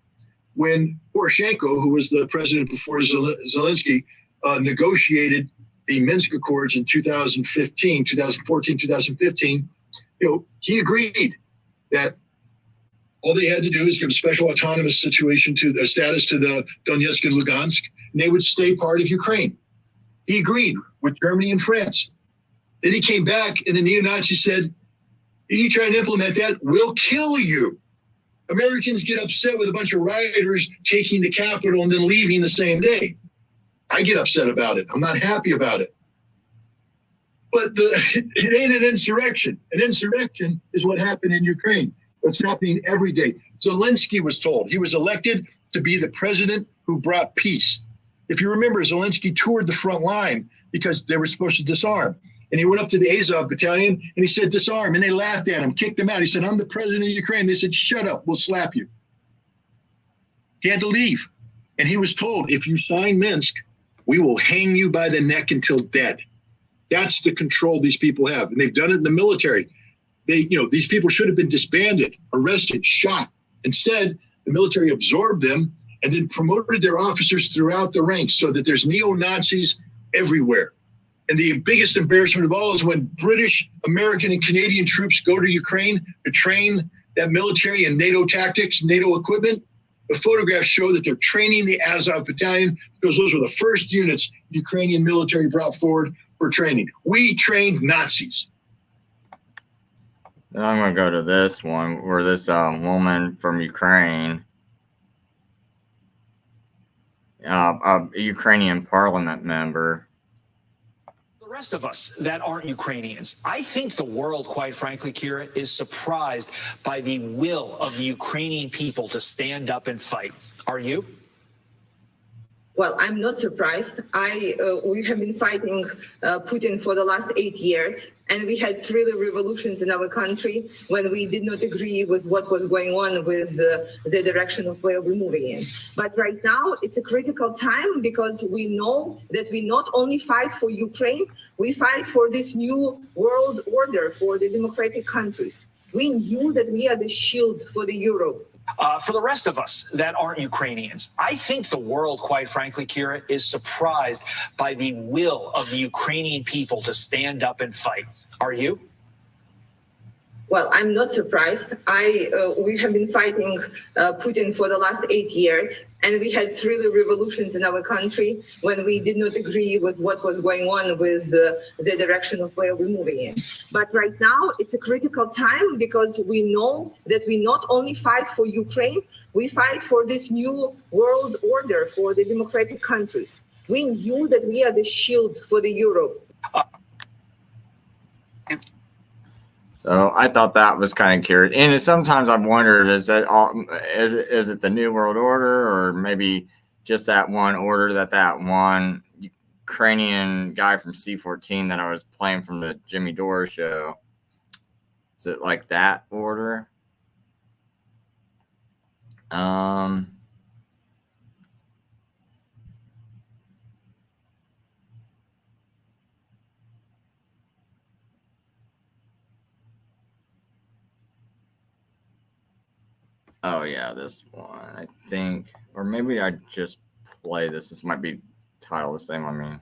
Speaker 4: when Poroshenko, who was the president before Zelensky, negotiated the Minsk Accords in 2014, 2015, he agreed that all they had to do is give a special autonomous situation to their status to the Donetsk and Lugansk, and they would stay part of Ukraine. He agreed with Germany and France. Then he came back and the neo-Nazis said, you try to implement that, we'll kill you. Americans get upset with a bunch of rioters taking the capital and then leaving the same day. I get upset about it. I'm not happy about it. But it ain't an insurrection. An insurrection is what happened in Ukraine. What's happening every day. Zelensky was told he was elected to be the president who brought peace. If you remember, Zelensky toured the front line because they were supposed to disarm. And he went up to the Azov battalion and he said, disarm. And they laughed at him, kicked him out. He said, I'm the president of Ukraine. They said, shut up, we'll slap you. He had to leave. And he was told, if you sign Minsk, we will hang you by the neck until dead. That's the control these people have. And they've done it in the military. These people should have been disbanded, arrested, shot. Instead, the military absorbed them and then promoted their officers throughout the ranks so that there's neo-Nazis everywhere. And the biggest embarrassment of all is when British, American, and Canadian troops go to Ukraine to train that military and NATO tactics, NATO equipment. The photographs show that they're training the Azov battalion because those were the first units the Ukrainian military brought forward for training. We trained Nazis.
Speaker 1: Then I'm going to go to this one where this woman from Ukraine, a Ukrainian parliament member.
Speaker 6: The rest of us that aren't Ukrainians, I think the world, quite frankly, Kira, is surprised by the will of the Ukrainian people to stand up and fight. Are you?
Speaker 7: Well, I'm not surprised. We have been fighting Putin for the last 8 years, and we had 3 revolutions in our country when we did not agree with what was going on with the direction of where we're moving in. But right now, it's a critical time because we know that we not only fight for Ukraine, we fight for this new world order for the democratic countries. We knew that we are the shield for the Europe.
Speaker 6: For the rest of us that aren't Ukrainians, I think the world, quite frankly, Kira, is surprised by the will of the Ukrainian people to stand up and fight. Are you?
Speaker 7: Well, I'm not surprised. We have been fighting Putin for the last 8 years, and we had 3 revolutions in our country when we did not agree with what was going on with the direction of where we're moving in. But right now, it's a critical time because we know that we not only fight for Ukraine, we fight for this new world order for the democratic countries. We knew that we are the shield for the Europe.
Speaker 1: So I thought that was kind of curious. And sometimes I've wondered, is it the New World Order or maybe just that one order that one Ukrainian guy from C-14 that I was playing from the Jimmy Dore show? Is it like that order? Oh yeah, this one, I think, or maybe I just play this. This might be titled the same. I mean,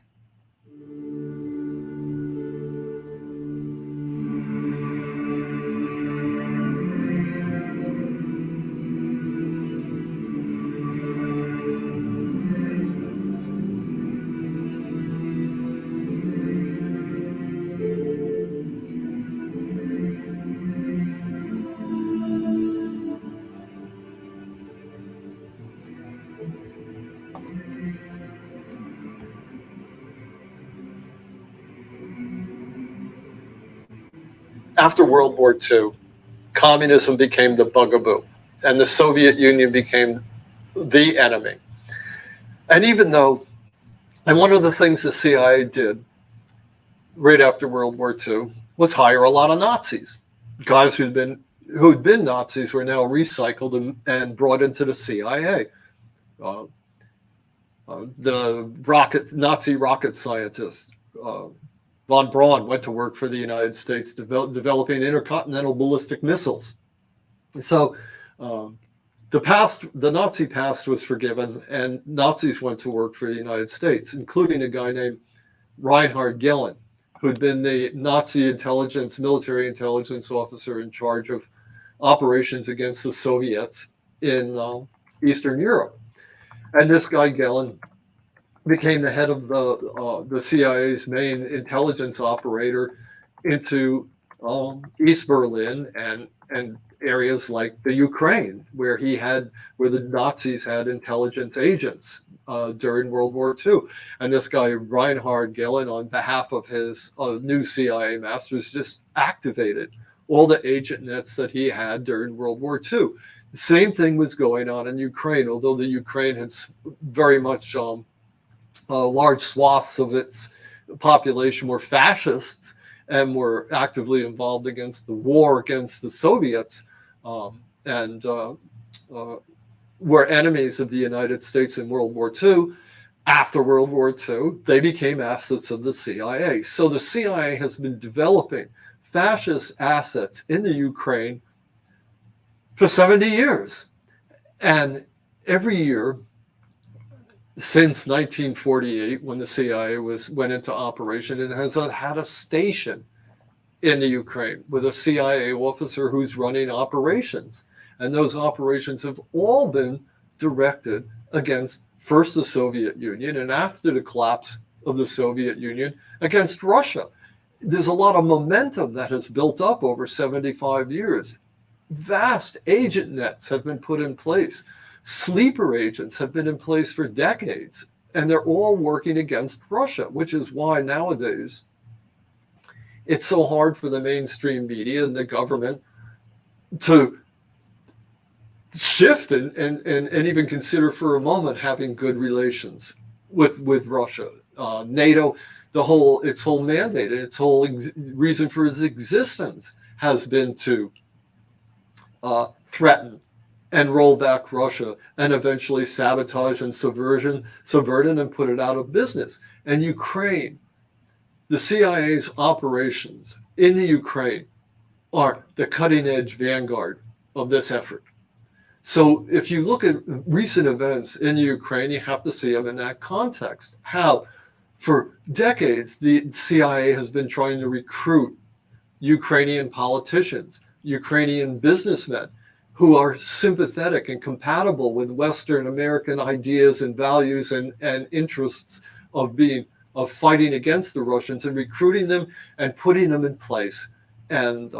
Speaker 5: after World War II, communism became the bugaboo, and the Soviet Union became the enemy. And one of the things the CIA did right after World War II was hire a lot of Nazis. Guys who'd been Nazis were now recycled and brought into the CIA. The Nazi rocket scientist von Braun went to work for the United States, developing intercontinental ballistic missiles. So the Nazi past was forgiven, and Nazis went to work for the United States, including a guy named Reinhard Gehlen, who'd been the Nazi military intelligence officer in charge of operations against the Soviets in Eastern Europe. And this guy Gehlen became the head of the CIA's main intelligence operator into East Berlin and areas like the Ukraine, where the Nazis had intelligence agents during World War II. And this guy Reinhard Gehlen, on behalf of his new CIA masters, just activated all the agent nets that he had during World War II. The same thing was going on in Ukraine, although the Ukraine had very much large swaths of its population were fascists and were actively involved against the war against the Soviets, and were enemies of the United States in World War II. After World War II, they became assets of the CIA. So the CIA has been developing fascist assets in the Ukraine for 70 years. And every year since 1948, when the CIA went into operation, it has had a station in the Ukraine with a CIA officer who's running operations. And those operations have all been directed against first the Soviet Union, and after the collapse of the Soviet Union, against Russia. There's a lot of momentum that has built up over 75 years. Vast agent nets have been put in place. Sleeper agents have been in place for decades, and they're all working against Russia, which is why nowadays it's so hard for the mainstream media and the government to shift and even consider for a moment having good relations with Russia. NATO, its whole mandate, its whole reason for its existence has been to threaten and roll back Russia and eventually sabotage and subvert it and put it out of business. And Ukraine, the CIA's operations in the Ukraine are the cutting edge vanguard of this effort. So if you look at recent events in Ukraine, you have to see them in that context. How for decades, the CIA has been trying to recruit Ukrainian politicians, Ukrainian businessmen who are sympathetic and compatible with Western American ideas and values and interests of fighting against the Russians, and recruiting them and putting them in place and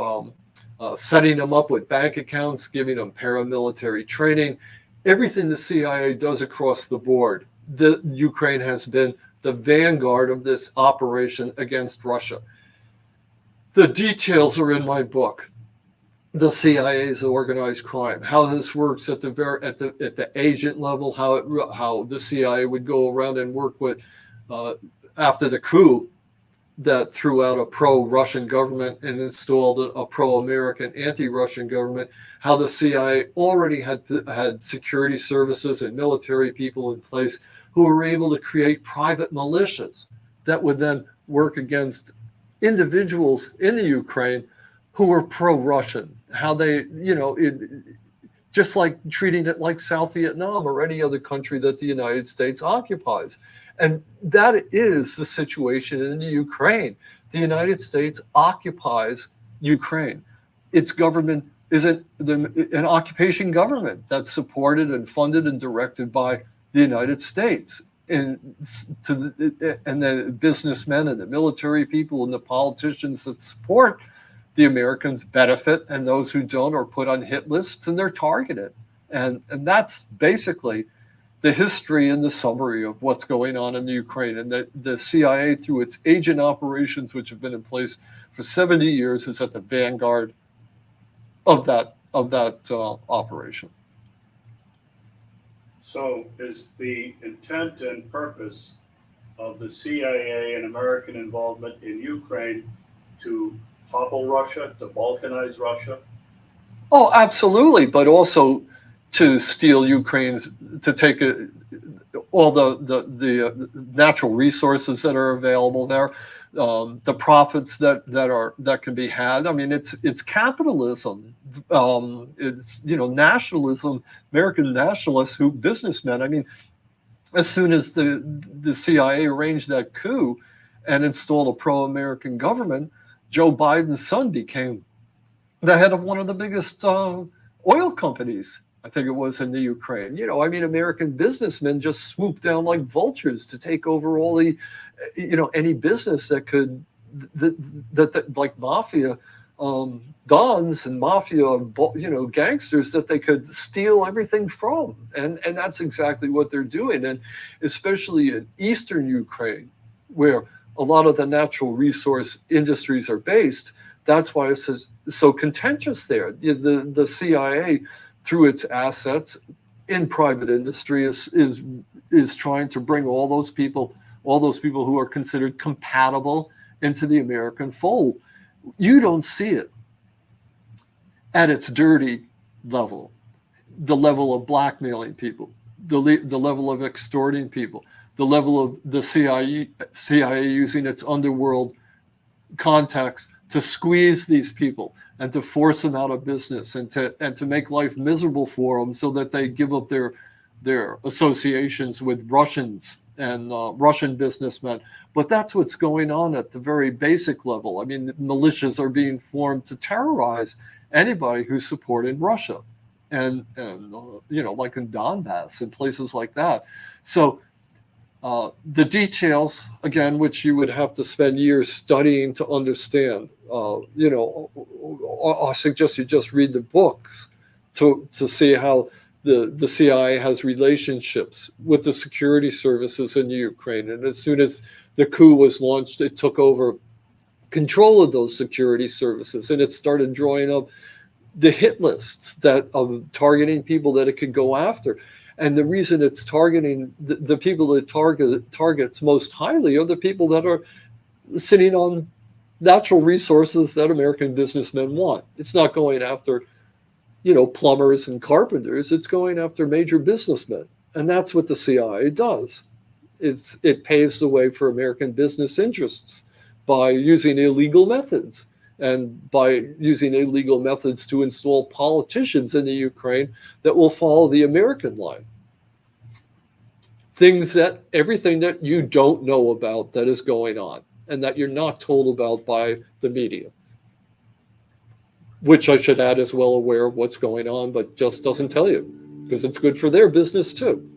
Speaker 5: setting them up with bank accounts, giving them paramilitary training, everything the CIA does across the board. The Ukraine has been the vanguard of this operation against Russia. The details are in my book, The CIA's Organized Crime, how this works at the agent level, how the CIA would go around and work with after the coup that threw out a pro-Russian government and installed a pro-American anti-Russian government, how the CIA already had security services and military people in place who were able to create private militias that would then work against individuals in the Ukraine who were pro-Russian, how they, just like treating it like South Vietnam or any other country that the United States occupies. And that is the situation in the Ukraine. The United States occupies Ukraine. Its government isn't an occupation government that's supported and funded and directed by the United States. And the businessmen and the military people and the politicians that support the Americans benefit, and those who don't are put on hit lists and they're targeted. And that's basically the history and the summary of what's going on in the Ukraine. And the CIA, through its agent operations, which have been in place for 70 years is at the vanguard of that operation.
Speaker 8: So is the intent and purpose of the CIA and American involvement in Ukraine to topple Russia, to balkanize Russia?
Speaker 5: Oh, absolutely, but also to steal Ukraine's, to take all the natural resources that are available there, the profits that can be had. I mean, it's capitalism. It's nationalism, American nationalists who businessmen. I mean, as soon as the CIA arranged that coup and installed a pro-American government, Joe Biden's son became the head of one of the biggest oil companies, I think it was, in the Ukraine. I mean, American businessmen just swooped down like vultures to take over all the, any business that could, that like mafia dons and mafia, gangsters that they could steal everything from. And that's exactly what they're doing. And especially in Eastern Ukraine, where a lot of the natural resource industries are based, that's why it's so contentious there. The CIA, through its assets in private industry, is trying to bring all those people who are considered compatible into the American fold. You don't see it at its dirty level, the level of blackmailing people, the level of extorting people, the level of the CIA using its underworld contacts to squeeze these people and to force them out of business and to make life miserable for them so that they give up their associations with Russians and Russian businessmen. But that's what's going on at the very basic level. I mean, militias are being formed to terrorize anybody who's supporting Russia, and like in Donbass and places like that. So the details, again, which you would have to spend years studying to understand. I suggest you just read the books to see how the CIA has relationships with the security services in Ukraine. And as soon as the coup was launched, it took over control of those security services, and it started drawing up the hit lists of targeting people that it could go after. And the reason it's targeting the people that targets most highly are the people that are sitting on natural resources that American businessmen want. It's not going after, plumbers and carpenters. It's going after major businessmen. And that's what the CIA does. It paves the way for American business interests by using illegal methods, and by using illegal methods to install politicians in the Ukraine that will follow the American line. Everything that you don't know about that is going on and that you're not told about by the media, which I should add is well aware of what's going on, but just doesn't tell you because it's good for their business too.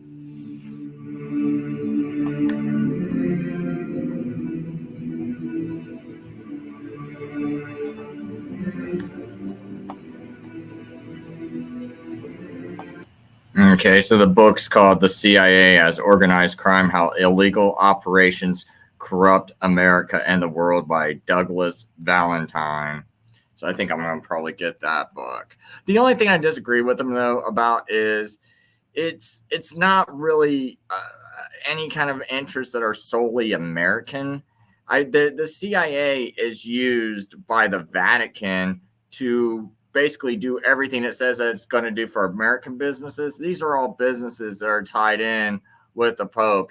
Speaker 1: Okay, so the book's called The CIA as Organized Crime, How Illegal Operations Corrupt America and the World by Douglas Valentine. So I think I'm going to probably get that book. The only thing I disagree with him, though, about is it's not really any kind of interests that are solely American. The CIA is used by the Vatican to basically do everything it says that it's going to do for American businesses. These are all businesses that are tied in with the Pope.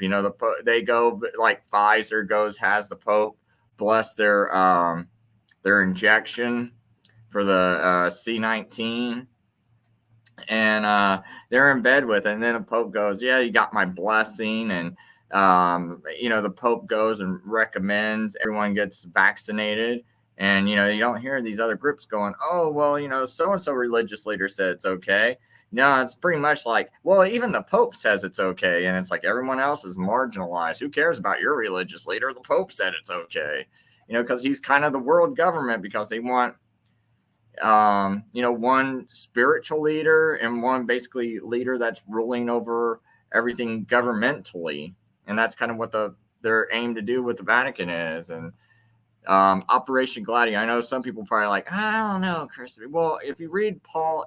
Speaker 1: They go, like Pfizer has the Pope bless their injection for the C-19, and they're in bed with it. And then the Pope goes, "Yeah, you got my blessing." And the Pope goes and recommends everyone gets vaccinated. And, you don't hear these other groups going, "Oh, well, so-and-so religious leader said it's okay." No, it's pretty much like, well, even the Pope says it's okay. And it's like everyone else is marginalized. Who cares about your religious leader? The Pope said it's okay, because he's kind of the world government, because they want, one spiritual leader and one basically leader that's ruling over everything governmentally. And that's kind of what their aim to do with the Vatican is. And Operation Gladio. I know some people probably like, I don't know, Chris. Well, if you read Paul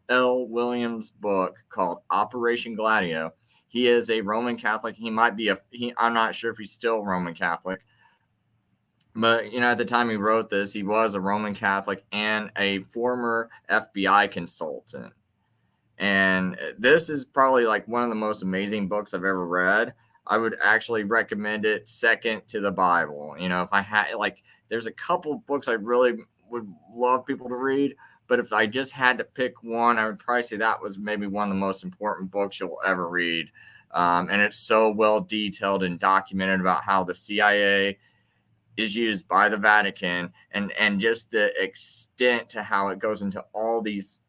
Speaker 1: L. Williams' book called Operation Gladio, he is a Roman Catholic. He might be I'm not sure if he's still Roman Catholic, but at the time he wrote this, he was a Roman Catholic and a former FBI consultant. And this is probably like one of the most amazing books I've ever read. I would actually recommend it second to the Bible. If I had there's a couple of books I really would love people to read, but if I just had to pick one, I would probably say that was maybe one of the most important books you'll ever read. And it's so well detailed and documented about how the CIA is used by the Vatican and just the extent to how it goes into all these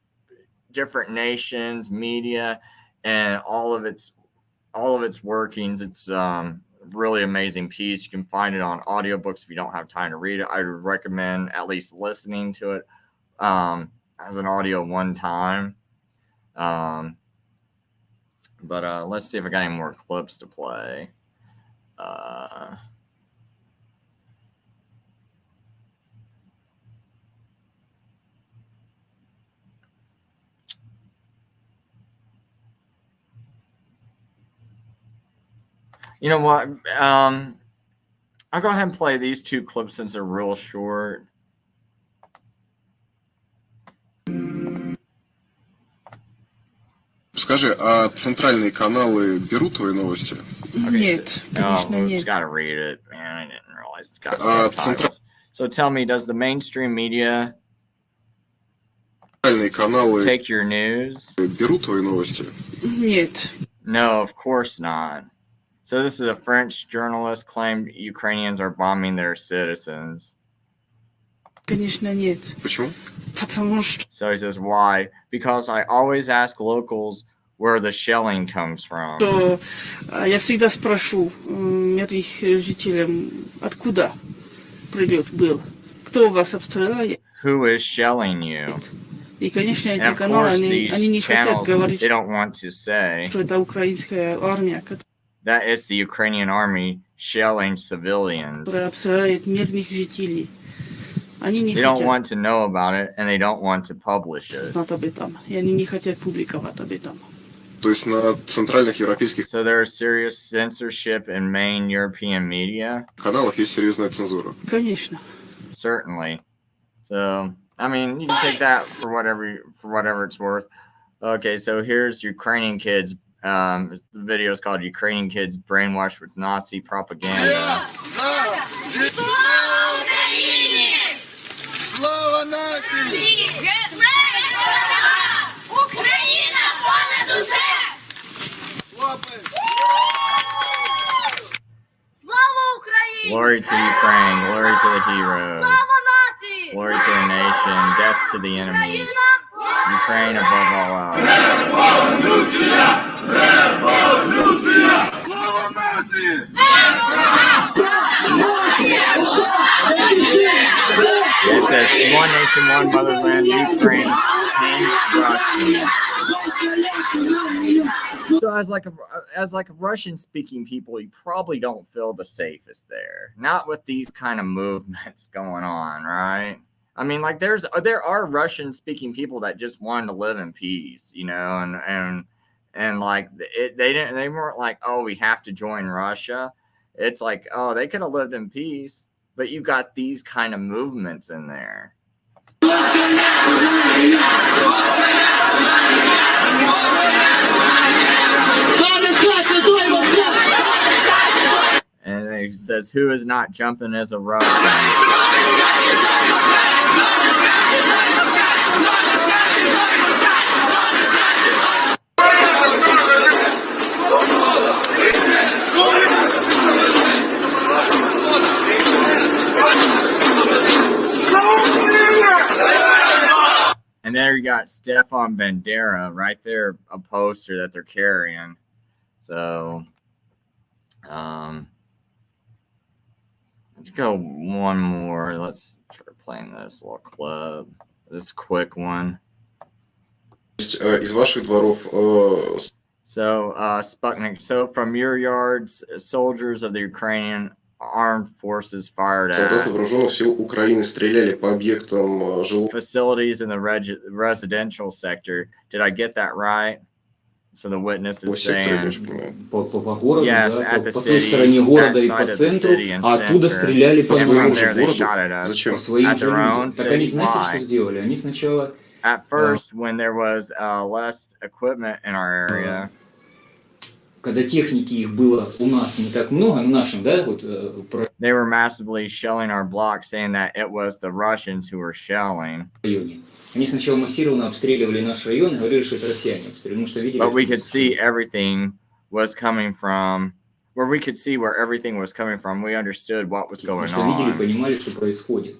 Speaker 1: different nations, media, and all of its workings. It's really amazing piece. You can find it on audiobooks if you don't have time to read it. I would recommend at least listening to it as an audio one time. But let's see if I got any more clips to play. You know what? I'll go ahead and play these two clips since they're real short.
Speaker 11: Скажи, а центральные каналы берут твои новости?
Speaker 1: Нет, конечно, нет. Just gotta read it, man. I didn't realize it's got subtitles. So tell me, does the mainstream media take your news?
Speaker 11: Берут твои новости?
Speaker 1: Нет. No, of course not. So this is a French journalist claimed Ukrainians are bombing their citizens.
Speaker 9: Конечно, нет.
Speaker 11: Почему?
Speaker 9: Потому что...
Speaker 1: So he says, why? Because I always ask locals where the shelling comes from.
Speaker 9: Я всегда спрошу мирных жителям, откуда прилет был? Кто вас обстреляет?
Speaker 1: Who is shelling you?
Speaker 9: И, конечно,
Speaker 1: And
Speaker 9: эти
Speaker 1: of
Speaker 9: каналы,
Speaker 1: course,
Speaker 9: они не
Speaker 1: these
Speaker 9: хотят
Speaker 1: channels,
Speaker 9: говорить,
Speaker 1: they don't want to say
Speaker 9: что это украинская армия,
Speaker 1: that it's the Ukrainian army shelling civilians.
Speaker 9: которая обстреляет мирных жителей. Они не
Speaker 1: They don't
Speaker 9: хотят
Speaker 1: want to know about it, and they don't want to publish it.
Speaker 9: знать об этом. И они не хотят публиковать об этом.
Speaker 11: То есть на центральных европейских
Speaker 1: So there is serious censorship in main European media?
Speaker 11: каналах есть серьезная цензура.
Speaker 9: Конечно.
Speaker 1: Certainly. So, I mean, you can take that for whatever it's worth. Okay, so here's Ukrainian kids. The video is called Ukrainian Kids Brainwashed with Nazi Propaganda.
Speaker 12: Слава нації! Україна понад усе! Слава Україні!
Speaker 1: Glory to Ukraine, glory to the heroes,
Speaker 12: Слава нації!
Speaker 1: glory to the nation, death to the enemies, Ukraine above all else.
Speaker 12: Революція! Революція! Слава нації!
Speaker 1: It says one nation, one motherland, Ukraine, and Russians. So as like a Russian-speaking people, you probably don't feel the safest there. Not with these kind of movements going on, right? I mean, like there are Russian-speaking people that just wanted to live in peace, and like they weren't like, oh, we have to join Russia. It's like, oh, they could have lived in peace, but you got these kind of movements in there. And then he says, who is not jumping as a Russian? And there you got Stefan Bandera right there, a poster that they're carrying. So, let's go one more. Let's try playing this little clip. This quick one.
Speaker 11: Из ваших дворов.
Speaker 1: So, Sputnik. So, from your yards, soldiers of the Ukrainian armed forces fired
Speaker 13: Солдаты
Speaker 1: at
Speaker 13: вооруженных сил Украины стреляли по объектам жилого
Speaker 1: facilities in the residential sector. Did I get that right? So the witness is
Speaker 13: сектора, я
Speaker 1: saying,
Speaker 13: же понимаю.
Speaker 14: По городу,
Speaker 1: yes,
Speaker 14: да,
Speaker 1: at the
Speaker 14: по той
Speaker 1: city,
Speaker 14: стороне города
Speaker 1: that
Speaker 14: и
Speaker 1: side
Speaker 14: по
Speaker 1: of the
Speaker 14: центру,
Speaker 1: city and
Speaker 14: а оттуда
Speaker 1: center,
Speaker 14: стреляли по
Speaker 1: and from
Speaker 14: своему
Speaker 1: there
Speaker 14: же
Speaker 1: they
Speaker 14: городу,
Speaker 1: shot at us.
Speaker 14: по своим
Speaker 1: At
Speaker 14: же
Speaker 1: their own
Speaker 14: людям. Так они
Speaker 1: city.
Speaker 14: знаете, что
Speaker 1: Why?
Speaker 14: сделали? Они сначала
Speaker 1: At first, when there was less equipment in our area,
Speaker 14: когда техники их было у нас не так много, в нашем, да, вот
Speaker 1: they were massively shelling our block, saying that it was the Russians who were shelling.
Speaker 14: районе. Они сначала массированно обстреливали наш район и говорили, что это россияне обстреливали, потому что видели.
Speaker 1: But we could see everything was coming from where we could see where everything was coming from. We understood what was going
Speaker 14: Потому что видели,
Speaker 1: on.
Speaker 14: понимали, что происходит.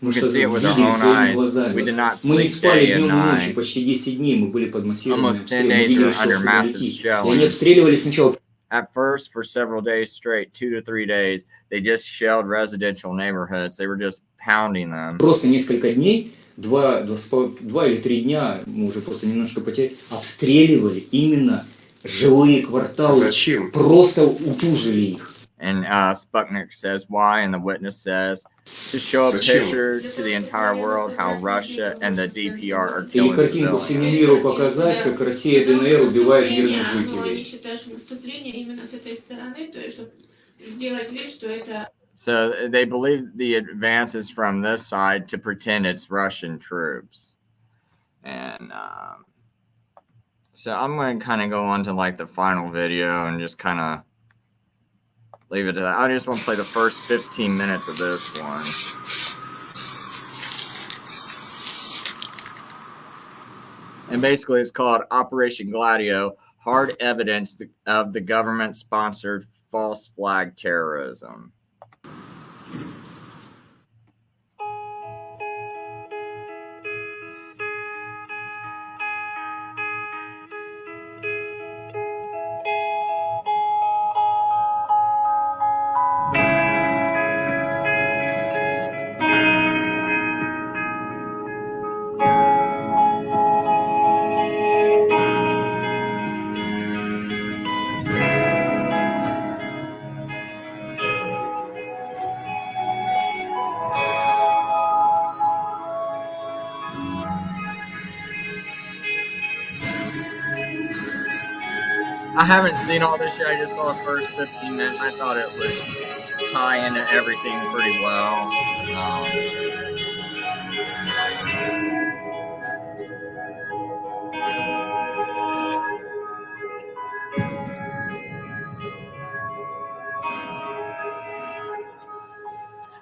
Speaker 1: We could see it with our own eyes. We did not
Speaker 14: Мы не
Speaker 1: sleep
Speaker 14: спали
Speaker 1: day and
Speaker 14: днем и ночью,
Speaker 1: night.
Speaker 14: почти 10 дней мы были под массированным
Speaker 1: Almost 10
Speaker 14: обстрелом. Мы
Speaker 1: days we
Speaker 14: видели,
Speaker 1: were
Speaker 14: что
Speaker 1: under
Speaker 14: сюда
Speaker 1: massive
Speaker 14: летит. И
Speaker 1: shelling.
Speaker 14: они обстреливали сначала.
Speaker 1: At first, for several days straight, 2 to 3 days, they just shelled residential neighborhoods. They were just pounding them.
Speaker 14: Просто несколько дней, 2 или 3 дня, мы уже просто немножко потеряли, обстреливали именно жилые кварталы.
Speaker 13: Зачем?
Speaker 14: Просто утюжили их.
Speaker 1: And Sputnik says why, and the witness says to show a picture to the entire world how Russia and the DPR are
Speaker 14: Или
Speaker 1: killing
Speaker 14: картинку всему
Speaker 1: civilians.
Speaker 14: миру показать, как Россия и ДНР убивают мирных жителей.
Speaker 1: So they believe the advance is from this side to pretend it's Russian troops. And so I'm going to kind of go on to like the final video and just kind of leave it to that. I just want to play the first 15 minutes of this one. And basically it's called Operation Gladio, Hard Evidence of the Government-Sponsored False Flag Terrorism. I haven't seen all this yet. I just saw the first 15 minutes. I thought it would tie into everything pretty well.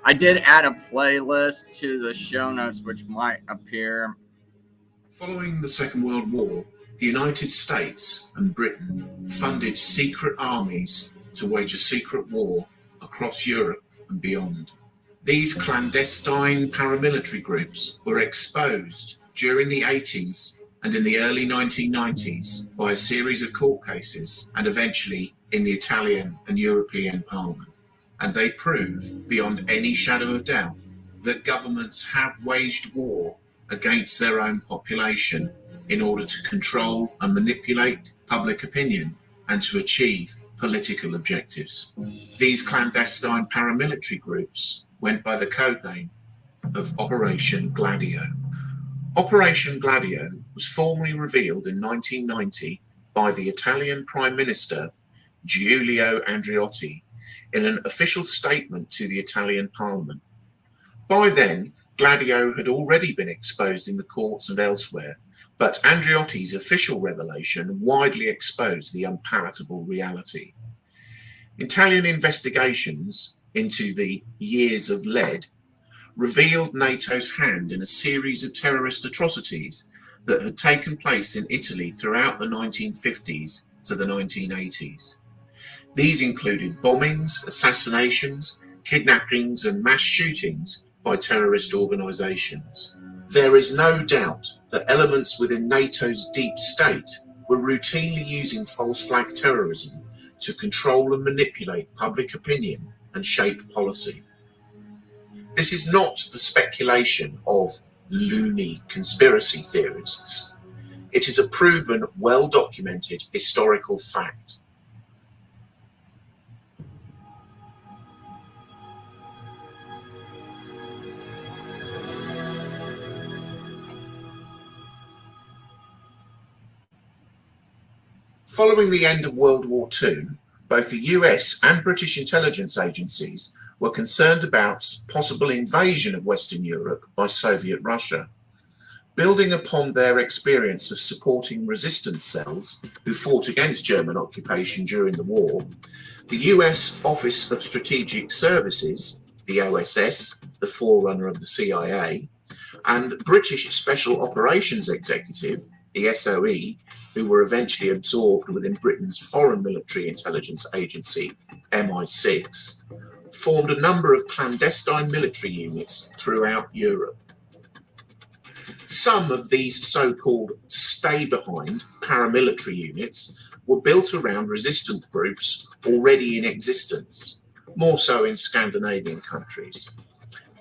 Speaker 1: I did add a playlist to the show notes, which might appear.
Speaker 10: Following the Second World War, the United States and Britain funded secret armies to wage a secret war across Europe and beyond. These clandestine paramilitary groups were exposed during the 80s and in the early 1990s by a series of court cases and eventually in the Italian and European Parliament. And they prove, beyond any shadow of doubt, that governments have waged war against their own population in order to control and manipulate public opinion and to achieve political objectives. These clandestine paramilitary groups went by the codename of Operation Gladio. Operation Gladio was formally revealed in 1990 by the Italian Prime Minister Giulio Andreotti in an official statement to the Italian Parliament. By then, Gladio had already been exposed in the courts and elsewhere, but Andreotti's official revelation widely exposed the unpalatable reality. Italian investigations into the years of lead revealed NATO's hand in a series of terrorist atrocities that had taken place in Italy throughout the 1950s to the 1980s. These included bombings, assassinations, kidnappings, and mass shootings by terrorist organizations. There is no doubt that elements within NATO's deep state were routinely using false flag terrorism to control and manipulate public opinion and shape policy. This is not the speculation of loony conspiracy theorists. It is a proven, well-documented historical fact.
Speaker 15: Following the end of World War II, both the US and British intelligence agencies were concerned about possible invasion of Western Europe by Soviet Russia. Building upon their experience of supporting resistance cells who fought against German occupation during the war, the US Office of Strategic Services, the OSS, the forerunner of the CIA, and British Special Operations Executive, the SOE, who were eventually absorbed within Britain's Foreign Military Intelligence Agency, MI6, formed a number of clandestine military units throughout Europe. Some of these so-called stay-behind paramilitary units were built around resistant groups already in existence, more so in Scandinavian countries.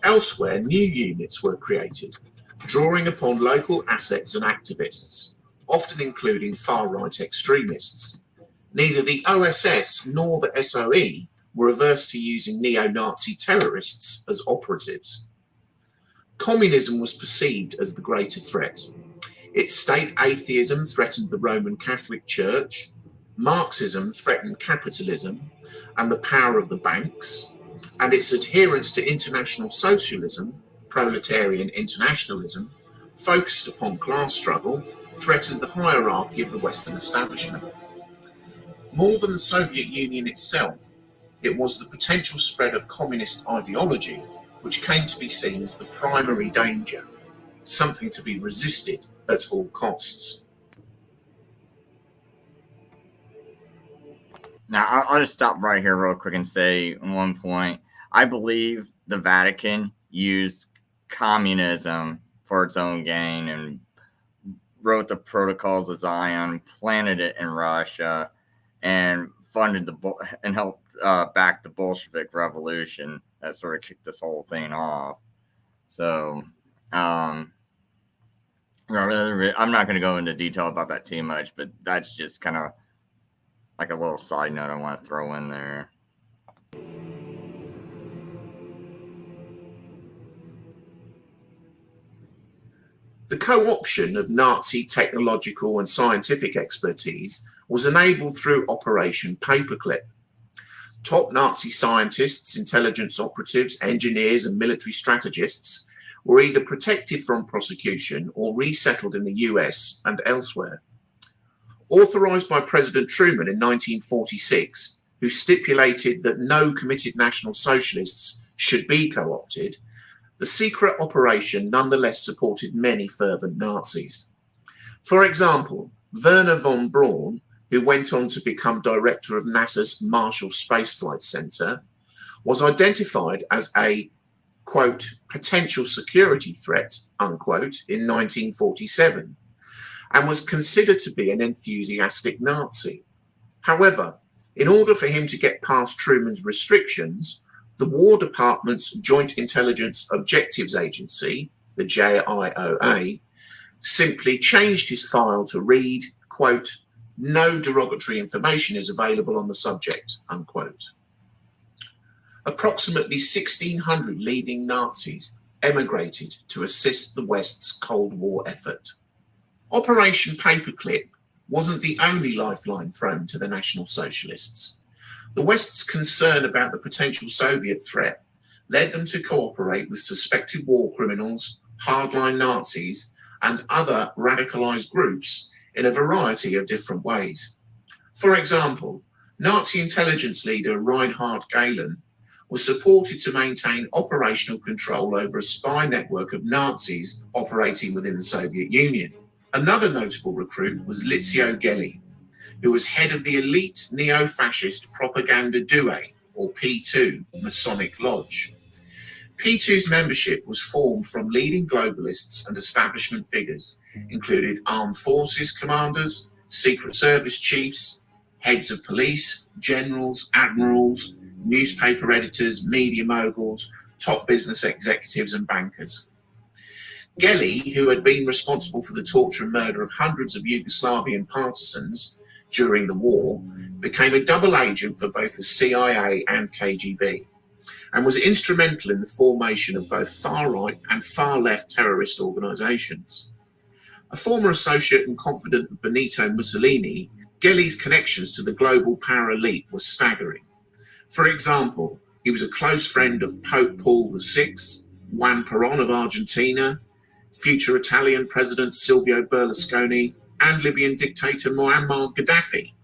Speaker 15: Elsewhere, new units were created, drawing upon local assets and activists, often including far-right extremists. Neither the OSS nor the SOE were averse to using neo-Nazi terrorists as operatives. Communism was perceived as the greater threat. Its state atheism threatened the Roman Catholic Church, Marxism threatened capitalism and the power of the banks, and its adherence to international socialism, proletarian internationalism, focused upon class struggle, threatened the hierarchy of the Western establishment. More than the Soviet Union itself, it was the potential spread of communist ideology which came to be seen as the primary danger, something to be resisted at all costs.
Speaker 1: Now, I'll just stop right here real quick and say one point. I believe the Vatican used communism for its own gain and wrote the Protocols of Zion, planted it in Russia, and funded and helped back the Bolshevik Revolution that sort of kicked this whole thing off. So, I'm not going to go into detail about that too much, but that's just kind of like a little side note I want to throw in there.
Speaker 15: The co-option of Nazi technological and scientific expertise was enabled through Operation Paperclip. Top Nazi scientists, intelligence operatives, engineers, and military strategists were either protected from prosecution or resettled in the US and elsewhere. Authorized by President Truman in 1946, who stipulated that no committed National Socialists should be co-opted, the secret operation nonetheless supported many fervent Nazis. For example, Werner von Braun, who went on to become director of NASA's Marshall Space Flight Center, was identified as a, quote, potential security threat, unquote, in 1947, and was considered to be an enthusiastic Nazi. However, in order for him to get past Truman's restrictions, the War Department's Joint Intelligence Objectives Agency, the JIOA, simply changed his file to read, quote, no derogatory information is available on the subject, unquote. Approximately 1,600 leading Nazis emigrated to assist the West's Cold War effort. Operation Paperclip wasn't the only lifeline thrown to the National Socialists. The West's concern about the potential Soviet threat led them to cooperate with suspected war criminals, hardline Nazis, and other radicalized groups in a variety of different ways. For example, Nazi intelligence leader Reinhard Gehlen was supported to maintain operational control over a spy network of Nazis operating within the Soviet Union. Another notable recruit was Licio Gelli, who was head of the elite neo-fascist Propaganda Due, or P2, Masonic Lodge. P2's membership was formed from leading globalists and establishment figures, including armed forces commanders, secret service chiefs, heads of police, generals, admirals, newspaper editors, media moguls, top business executives and bankers. Gelli, who had been responsible for the torture and murder of hundreds of Yugoslavian partisans during the war, became a double agent for both the CIA and KGB, and was instrumental in the formation of both far-right and far-left terrorist organizations. A former associate and confidant of Benito Mussolini, Gelli's connections to the global power elite were staggering. For example, he was a close friend of Pope Paul VI, Juan Perón of Argentina, future Italian President Silvio Berlusconi, and Libyan dictator Muammar Gaddafi,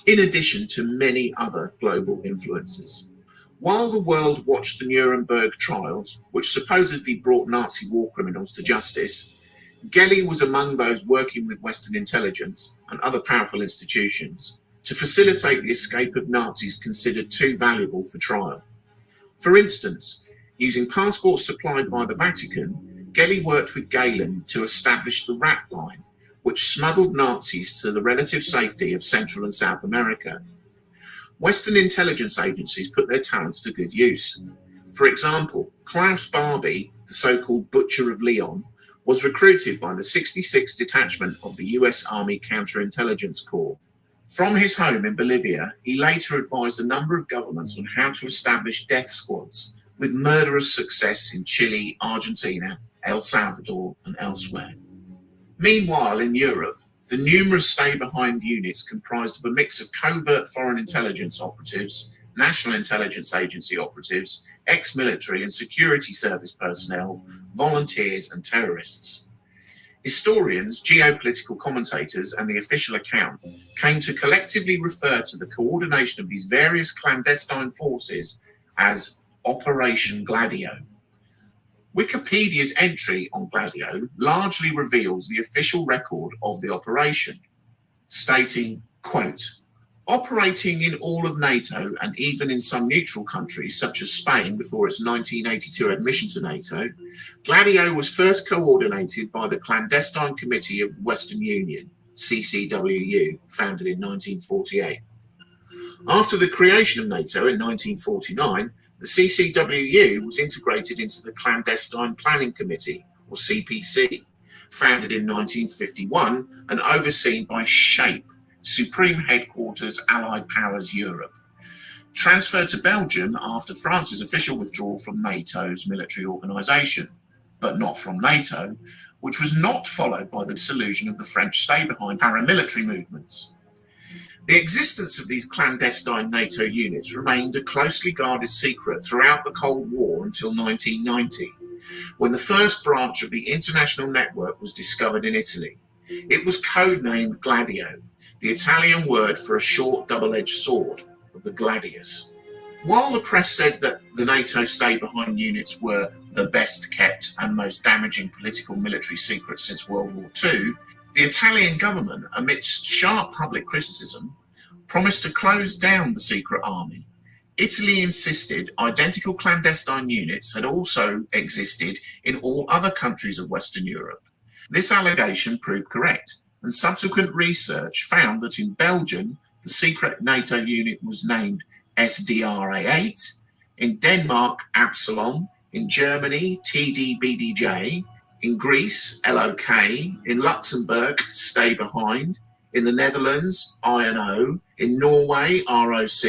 Speaker 15: in addition to many other global influences. While the world watched the Nuremberg trials, which supposedly brought Nazi war criminals to justice, Gelli was among those working with Western intelligence and other powerful institutions to facilitate the escape of Nazis considered too valuable for trial. For instance, using passports supplied by the Vatican, Gelli worked with Galen to establish the Rat Line, which smuggled Nazis to the relative safety of Central and South America. Western intelligence agencies put their talents to good use. For example, Klaus Barbie, the so-called Butcher of Leon, was recruited by the 66th Detachment of the US Army Counterintelligence Corps. From his home in Bolivia, he later advised a number of governments on how to establish death squads, with murderous success in Chile, Argentina, El Salvador, and elsewhere. Meanwhile, in Europe, the numerous stay-behind units comprised of a mix of covert foreign intelligence operatives, National Intelligence Agency operatives, ex-military and security service personnel, volunteers, and terrorists. Historians, geopolitical commentators, and the official account came to collectively refer to the coordination of these various clandestine forces as Operation Gladio. Wikipedia's entry on Gladio largely reveals the official record of the operation, stating, quote, "Operating in all of NATO and even in some neutral countries such as Spain before its 1982 admission to NATO, Gladio was first coordinated by the Clandestine Committee of the Western Union, CCWU, founded in 1948. After the creation of NATO in 1949, the CCWU was integrated into the Clandestine Planning Committee, or CPC, founded in 1951 and overseen by SHAPE, Supreme Headquarters Allied Powers Europe. Transferred to Belgium after France's official withdrawal from NATO's military organisation, but not from NATO, which was not followed by the dissolution of the French stay-behind paramilitary movements. The existence of these clandestine NATO units remained a closely guarded secret throughout the Cold War until 1990, when the first branch of the international network was discovered in Italy. It was codenamed Gladio, the Italian word for a short double-edged sword of the gladius. While the press said that the NATO stay-behind units were the best kept and most damaging political military secret since World War II, the Italian government, amidst sharp public criticism, promised to close down the secret army. Italy insisted identical clandestine units had also existed in all other countries of Western Europe. This allegation proved correct, and subsequent research found that in Belgium, the secret NATO unit was named SDRA-8, in Denmark, Absalom, in Germany, TDBDJ, in Greece, LOK, in Luxembourg, Stay Behind, in the Netherlands, INO, in Norway, ROC,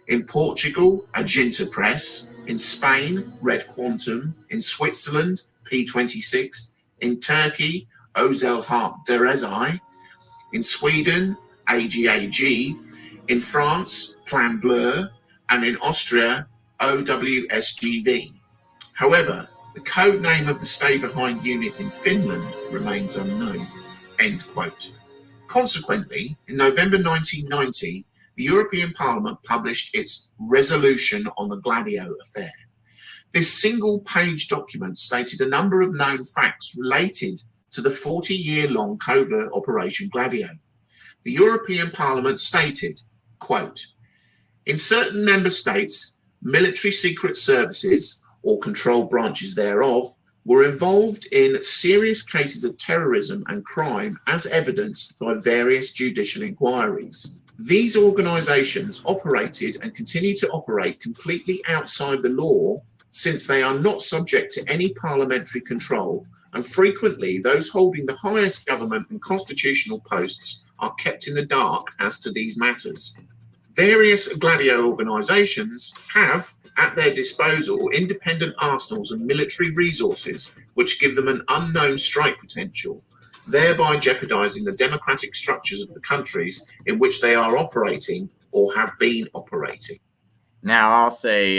Speaker 15: in Portugal, Agenta Press, in Spain, Red Quantum, in Switzerland, P26, in Turkey, Özel Harp Derezai, in Sweden, AGAG, in France, Plan Bleu, and in Austria, OWSGV. However, the code name of the stay-behind unit in Finland remains unknown. End quote. Consequently, in November 1990, the European Parliament published its resolution on the Gladio affair. This single-page document stated a number of known facts related to the 40-year-long covert Operation Gladio. The European Parliament stated, quote, "In certain member states, military secret services, or controlled branches thereof, were involved in serious cases of terrorism and crime as evidenced by various judicial inquiries. These organisations operated and continue to operate completely outside the law, since they are not subject to any parliamentary control, and frequently those holding the highest government and constitutional posts are kept in the dark as to these matters. Various Gladio organisations have at their disposal independent arsenals and military resources which give them an unknown strike potential. thereby jeopardizing the democratic structures of the countries in which they are operating or have been operating.
Speaker 1: Now, I'll say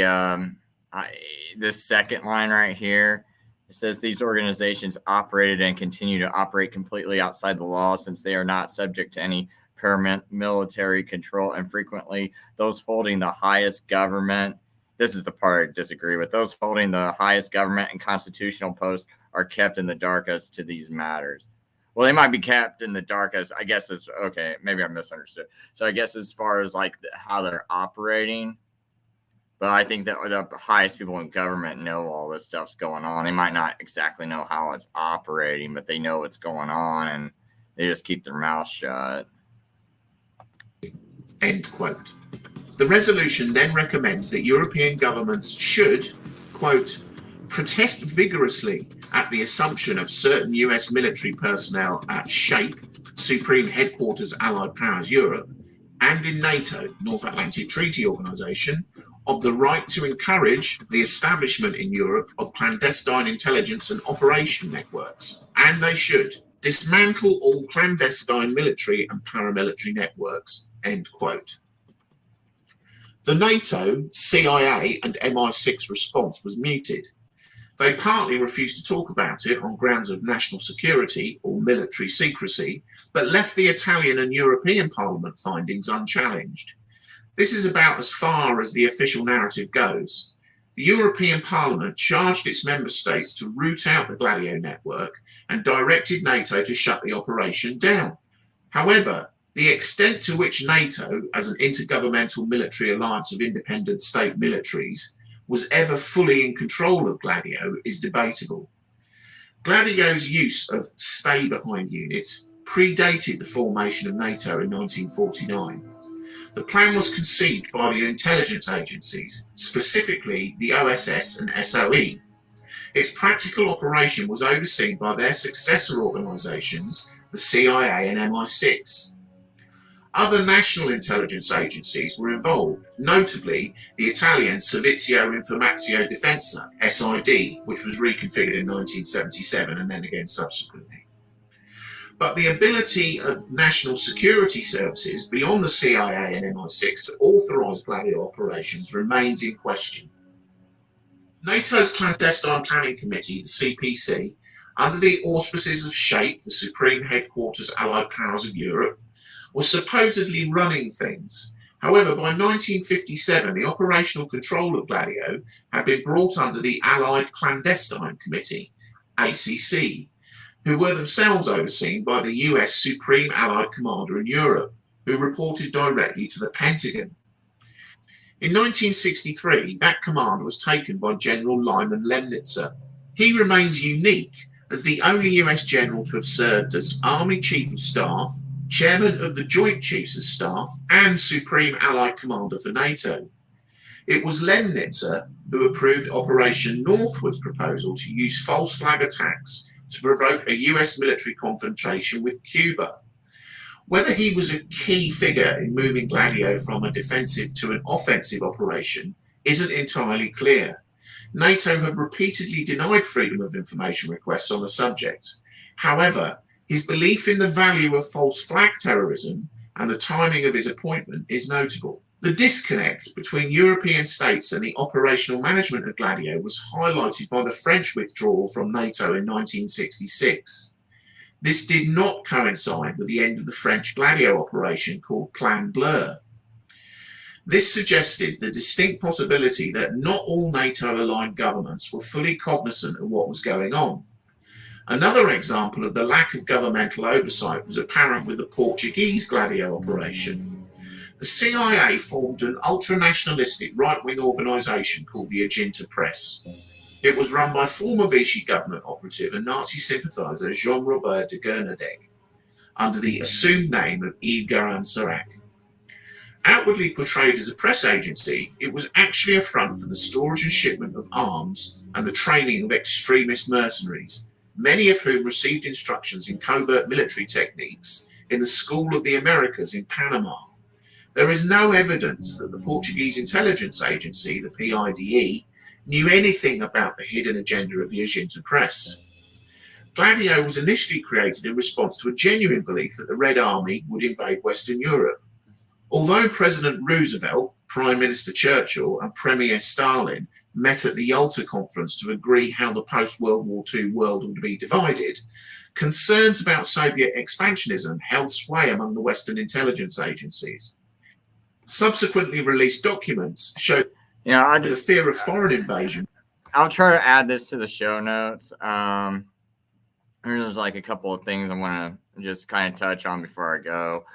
Speaker 1: this second line right here, it says these organizations operated and continue to operate completely outside the law since they are not subject to any permanent military control, and frequently those holding the highest government, this is the part I disagree with, those holding the highest government and constitutional posts are kept in the dark as to these matters. Well, they might be kept in the dark as, I guess it's, okay, maybe I misunderstood. So I guess as far as like how they're operating, but I think that the highest people in government know all this stuff's going on. They might not exactly know how it's operating, but they know what's going on, and they just keep their mouth shut.
Speaker 15: End quote. The resolution then recommends that European governments should, quote, protest vigorously at the assumption of certain US military personnel at SHAPE, Supreme Headquarters Allied Powers Europe, and in NATO, North Atlantic Treaty Organization, of the right to encourage the establishment in Europe of clandestine intelligence and operation networks. And they should dismantle all clandestine military and paramilitary networks, end quote. The NATO, CIA, and MI6 response was muted. They partly refused to talk about it on grounds of national security or military secrecy, but left the Italian and European Parliament findings unchallenged. This is about as far as the official narrative goes. The European Parliament charged its member states to root out the Gladio network and directed NATO to shut the operation down. However, the extent to which NATO, as an intergovernmental military alliance of independent state militaries, was ever fully in control of Gladio is debatable. Gladio's use of stay-behind units predated the formation of NATO in 1949. The plan was conceived by the intelligence agencies, specifically the OSS and SOE. Its practical operation was overseen by their successor organizations, the CIA and MI6. Other national intelligence agencies were involved, notably the Italian Servizio Informazio Difesa, SID, which was reconfigured in 1977 and then again subsequently. But the ability of national security services beyond the CIA and MI6 to authorize Gladio operations remains in question. NATO's Clandestine Planning Committee, the CPC, under the auspices of SHAPE, the Supreme Headquarters Allied Powers of Europe, was supposedly running things. However, by 1957, the operational control of Gladio had been brought under the Allied Clandestine Committee, ACC, who were themselves overseen by the US Supreme Allied Commander in Europe, who reported directly to the Pentagon. In 1963, that command was taken by General Lyman Lemnitzer. He remains unique as the only US general to have served as Army Chief of Staff, Chairman of the Joint Chiefs of Staff, and Supreme Allied Commander for NATO. It was Lemnitzer who approved Operation Northward's proposal to use false flag attacks to provoke a US military confrontation with Cuba. Whether he was a key figure in moving Gladio from a defensive to an offensive operation isn't entirely clear. NATO have repeatedly denied freedom of information requests on the subject. However, his belief in the value of false flag terrorism and the timing of his appointment is notable. The disconnect between European states and the operational management of Gladio was highlighted by the French withdrawal from NATO in 1966. This did not coincide with the end of the French Gladio operation called Plan Bleu. This suggested the distinct possibility that not all NATO-aligned governments were fully cognizant of what was going on. Another example of the lack of governmental oversight was apparent with the Portuguese Gladio operation. The CIA formed an ultra-nationalistic right-wing organisation called the Agenda Press. It was run by former Vichy government operative and Nazi sympathiser Jean-Robert de Gernadec, under the assumed name of Yves Garand-Serac. Outwardly portrayed as a press agency, it was actually a front for the storage and shipment of arms and the training of extremist mercenaries, many of whom received instructions in covert military techniques in the School of the Americas in Panama. There is no evidence that the Portuguese intelligence agency, the PIDE, knew anything about the hidden agenda of the Agenda Press. Gladio was initially created in response to a genuine belief that the Red Army would invade Western Europe. Although President Roosevelt, Prime Minister Churchill, and Premier Stalin met at the Yalta Conference to agree how the post-World War II world would be divided, concerns about Soviet expansionism held sway among the Western intelligence agencies. Subsequently released documents show the fear of foreign invasion.
Speaker 1: I'll try to add this to the show notes. There's like a couple of things I want to just kind of touch on before I go.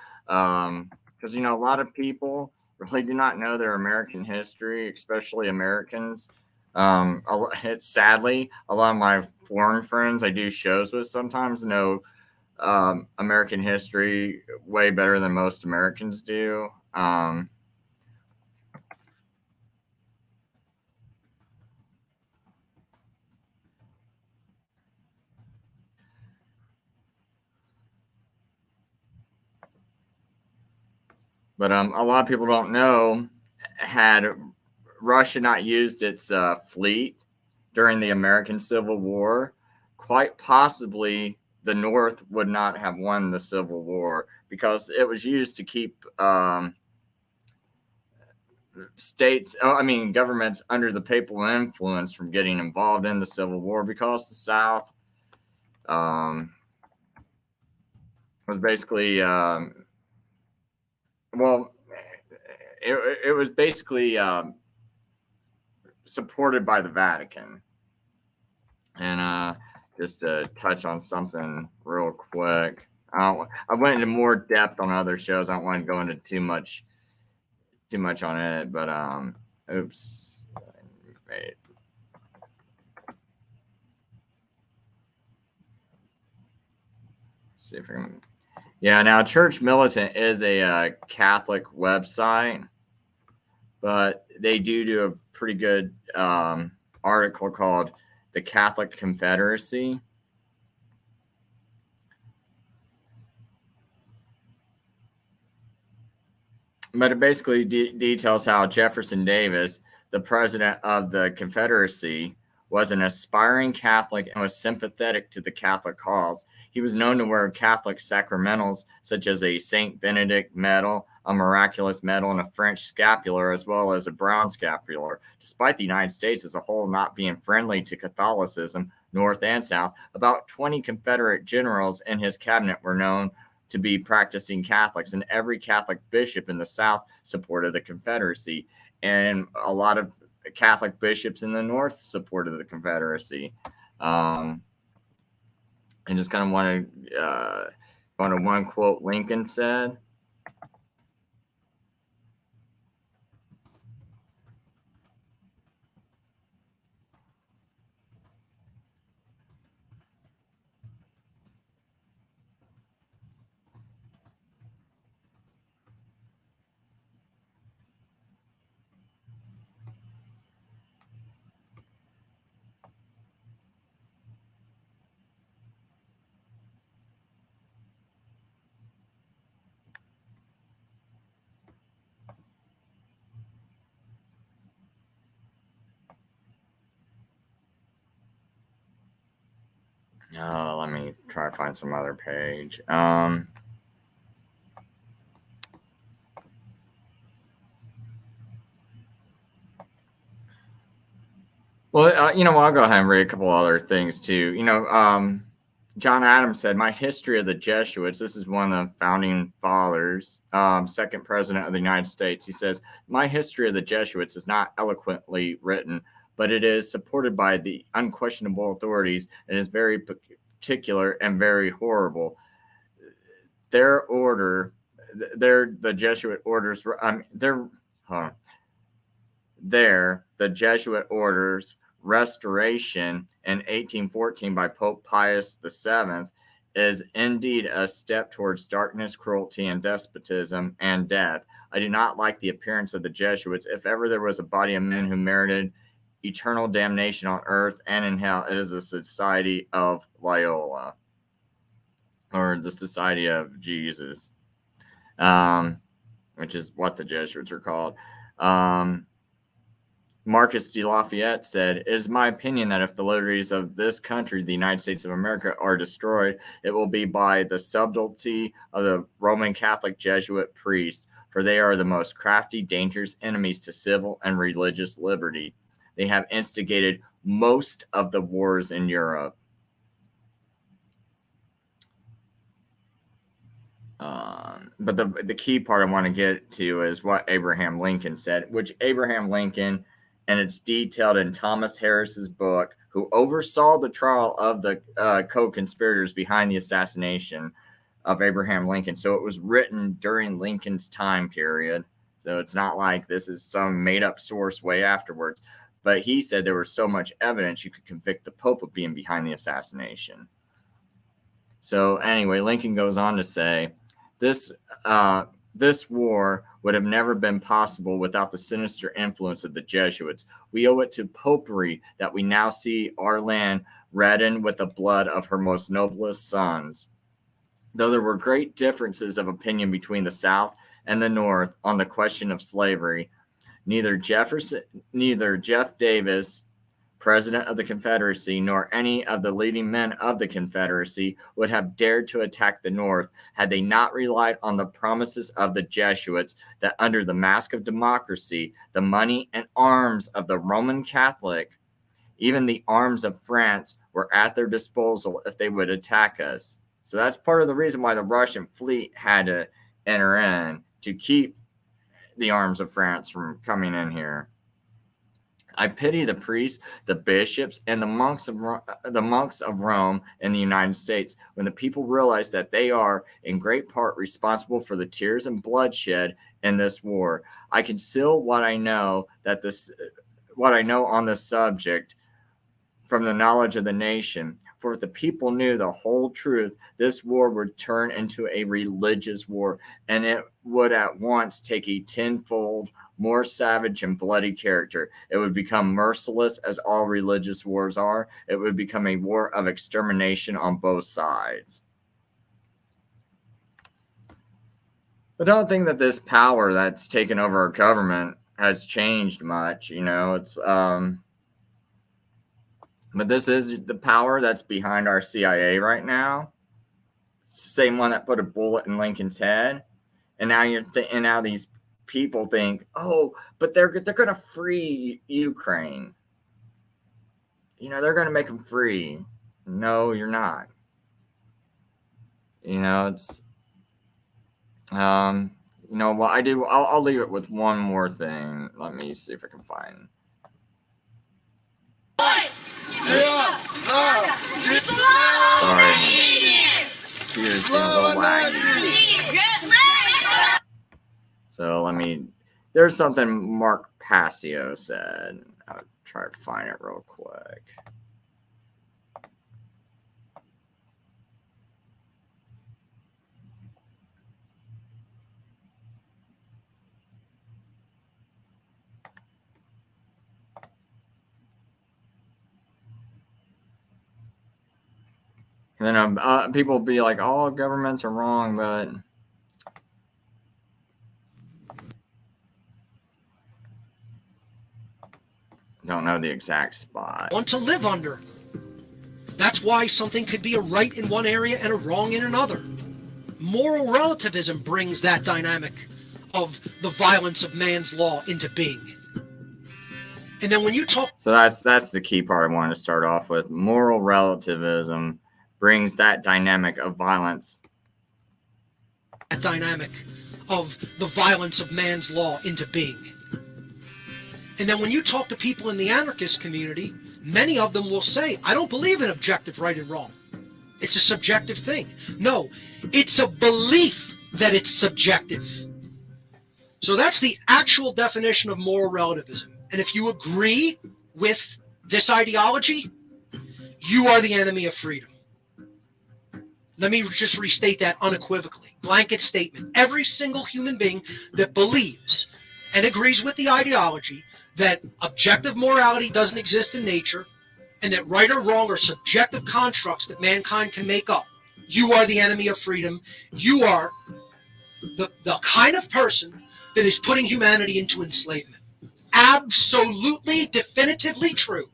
Speaker 1: Because, a lot of people really do not know their American history, especially Americans. It's sadly, a lot of my foreign friends I do shows with sometimes know American history way better than most Americans do. But a lot of people don't know, had Russia not used its fleet during the American Civil War, quite possibly the North would not have won the Civil War, because it was used to keep governments under the papal influence from getting involved in the Civil War, because the South was basically it was basically supported by the Vatican. And just to touch on something real quick, I went into more depth on other shows. I don't want to go into too much on it, but oops. Wait. See if I can. Yeah, now Church Militant is a Catholic website, but they do a pretty good article called The Catholic Confederacy. But it basically details how Jefferson Davis, the president of the Confederacy, was an aspiring Catholic and was sympathetic to the Catholic cause. He was known to wear Catholic sacramentals such as a Saint Benedict medal, a miraculous medal, and a French scapular, as well as a brown scapular. Despite the United States as a whole not being friendly to Catholicism, North and South, about 20 Confederate generals in his cabinet were known to be practicing Catholics, and every Catholic bishop in the South supported the Confederacy, and a lot of Catholic bishops in the North supported the Confederacy. And just kind of want to one quote Lincoln said. Let me try to find some other page. Well, I'll go ahead and read a couple other things too. John Adams said, "My history of the Jesuits," this is one of the founding fathers, second president of the United States. He says, "My history of the Jesuits is not eloquently written, but it is supported by the unquestionable authorities and is very particular and very horrible. The Jesuit orders, the Jesuit orders restoration in 1814 by Pope Pius VII is indeed a step towards darkness, cruelty, and despotism and death. I do not like the appearance of the Jesuits. If ever there was a body of men who merited eternal damnation on earth and in hell, it is the Society of Loyola, or the Society of Jesus, which is what the Jesuits are called. Marcus de Lafayette said, "It is my opinion that if the liberties of this country, the United States of America, are destroyed, it will be by the subtlety of the Roman Catholic Jesuit priests, for they are the most crafty, dangerous enemies to civil and religious liberty. They have instigated most of the wars in Europe." But the key part I want to get to is what Abraham Lincoln said, which Abraham Lincoln, and it's detailed in Thomas Harris's book, who oversaw the trial of the co-conspirators behind the assassination of Abraham Lincoln. So it was written during Lincoln's time period. So it's not like this is some made-up source way afterwards. But he said there was so much evidence you could convict the Pope of being behind the assassination. So anyway, Lincoln goes on to say, this war would have never been possible without the sinister influence of the Jesuits. We owe it to popery that we now see our land reddened with the blood of her most noblest sons. Though there were great differences of opinion between the South and the North on the question of slavery, neither Jeff Davis, President of the Confederacy, nor any of the leading men of the Confederacy would have dared to attack the North had they not relied on the promises of the Jesuits that under the mask of democracy, the money and arms of the Roman Catholic, even the arms of France, were at their disposal if they would attack us. So that's part of the reason why the Russian fleet had to enter in, to keep the arms of France from coming in here. I pity the priests, the bishops, and the monks of Rome in the United States when the people realize that they are, in great part, responsible for the tears and bloodshed in this war. I conceal what I know on this subject from the knowledge of the nation. For if the people knew the whole truth, this war would turn into a religious war, and it would at once take a tenfold more savage and bloody character. It would become merciless, as all religious wars are. It would become a war of extermination on both sides. But I don't think that this power that's taken over our government has changed much. It's but this is the power that's behind our CIA right now. It's the same one that put a bullet in Lincoln's head, and now these people think, oh, but they're going to free Ukraine. They're going to make them free. No, you're not. It's what I do. I'll leave it with one more thing. Let me see if I can find. Sorry. Computer's being a little laggy. So there's something Mark Passio said. I'll try to find it real quick. And then people will be like, all governments are wrong, but don't know the exact spot.
Speaker 16: Want to live under. That's why something could be a right in one area and a wrong in another. Moral relativism brings that dynamic of the violence of man's law into being. And then when you talk...
Speaker 1: So that's the key part I wanted to start off with. Moral relativism brings that dynamic of violence.
Speaker 16: That dynamic of the violence of man's law into being. And then when you talk to people in the anarchist community, many of them will say, I don't believe in objective right and wrong. It's a subjective thing. No, it's a belief that it's subjective. So that's the actual definition of moral relativism. And if you agree with this ideology, you are the enemy of freedom. Let me just restate that unequivocally. Blanket statement. Every single human being that believes and agrees with the ideology that objective morality doesn't exist in nature and that right or wrong are subjective constructs that mankind can make up, you are the enemy of freedom. You are the kind of person that is putting humanity into enslavement. Absolutely, definitively true.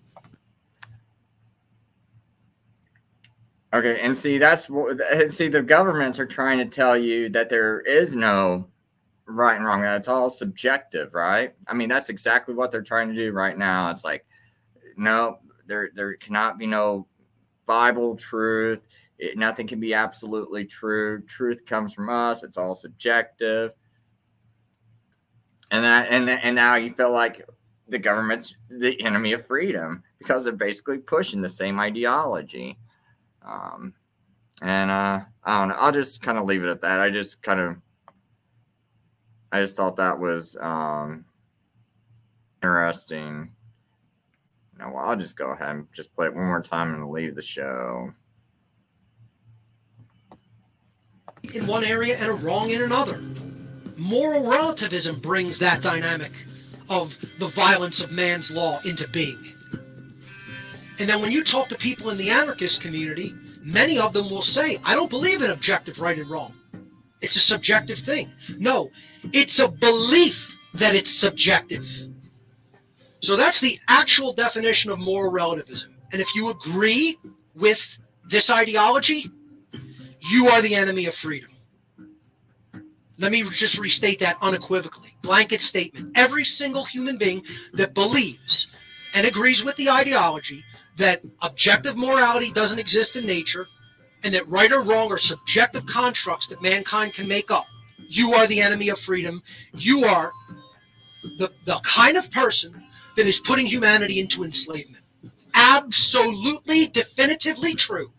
Speaker 1: Okay, and see the governments are trying to tell you that there is no right and wrong. That it's all subjective, right? I mean, that's exactly what they're trying to do right now. It's like, no, there cannot be no Bible truth. Nothing can be absolutely true. Truth comes from us. It's all subjective. And now you feel like the government's the enemy of freedom because they're basically pushing the same ideology. I don't know. I'll just kind of leave it at that. I just thought that was interesting. Well, I'll just go ahead and just play it one more time and leave the show.
Speaker 16: In one area and a wrong in another. Moral relativism brings that dynamic of the violence of man's law into being. And then when you talk to people in the anarchist community, many of them will say, I don't believe in objective right and wrong. It's a subjective thing. No, it's a belief that it's subjective. So that's the actual definition of moral relativism. And if you agree with this ideology, you are the enemy of freedom. Let me just restate that unequivocally. Blanket statement. Every single human being that believes and agrees with the ideology that objective morality doesn't exist in nature and that right or wrong are subjective constructs that mankind can make up, you are the enemy of freedom. You are the kind of person that is putting humanity into enslavement. Absolutely, definitively true.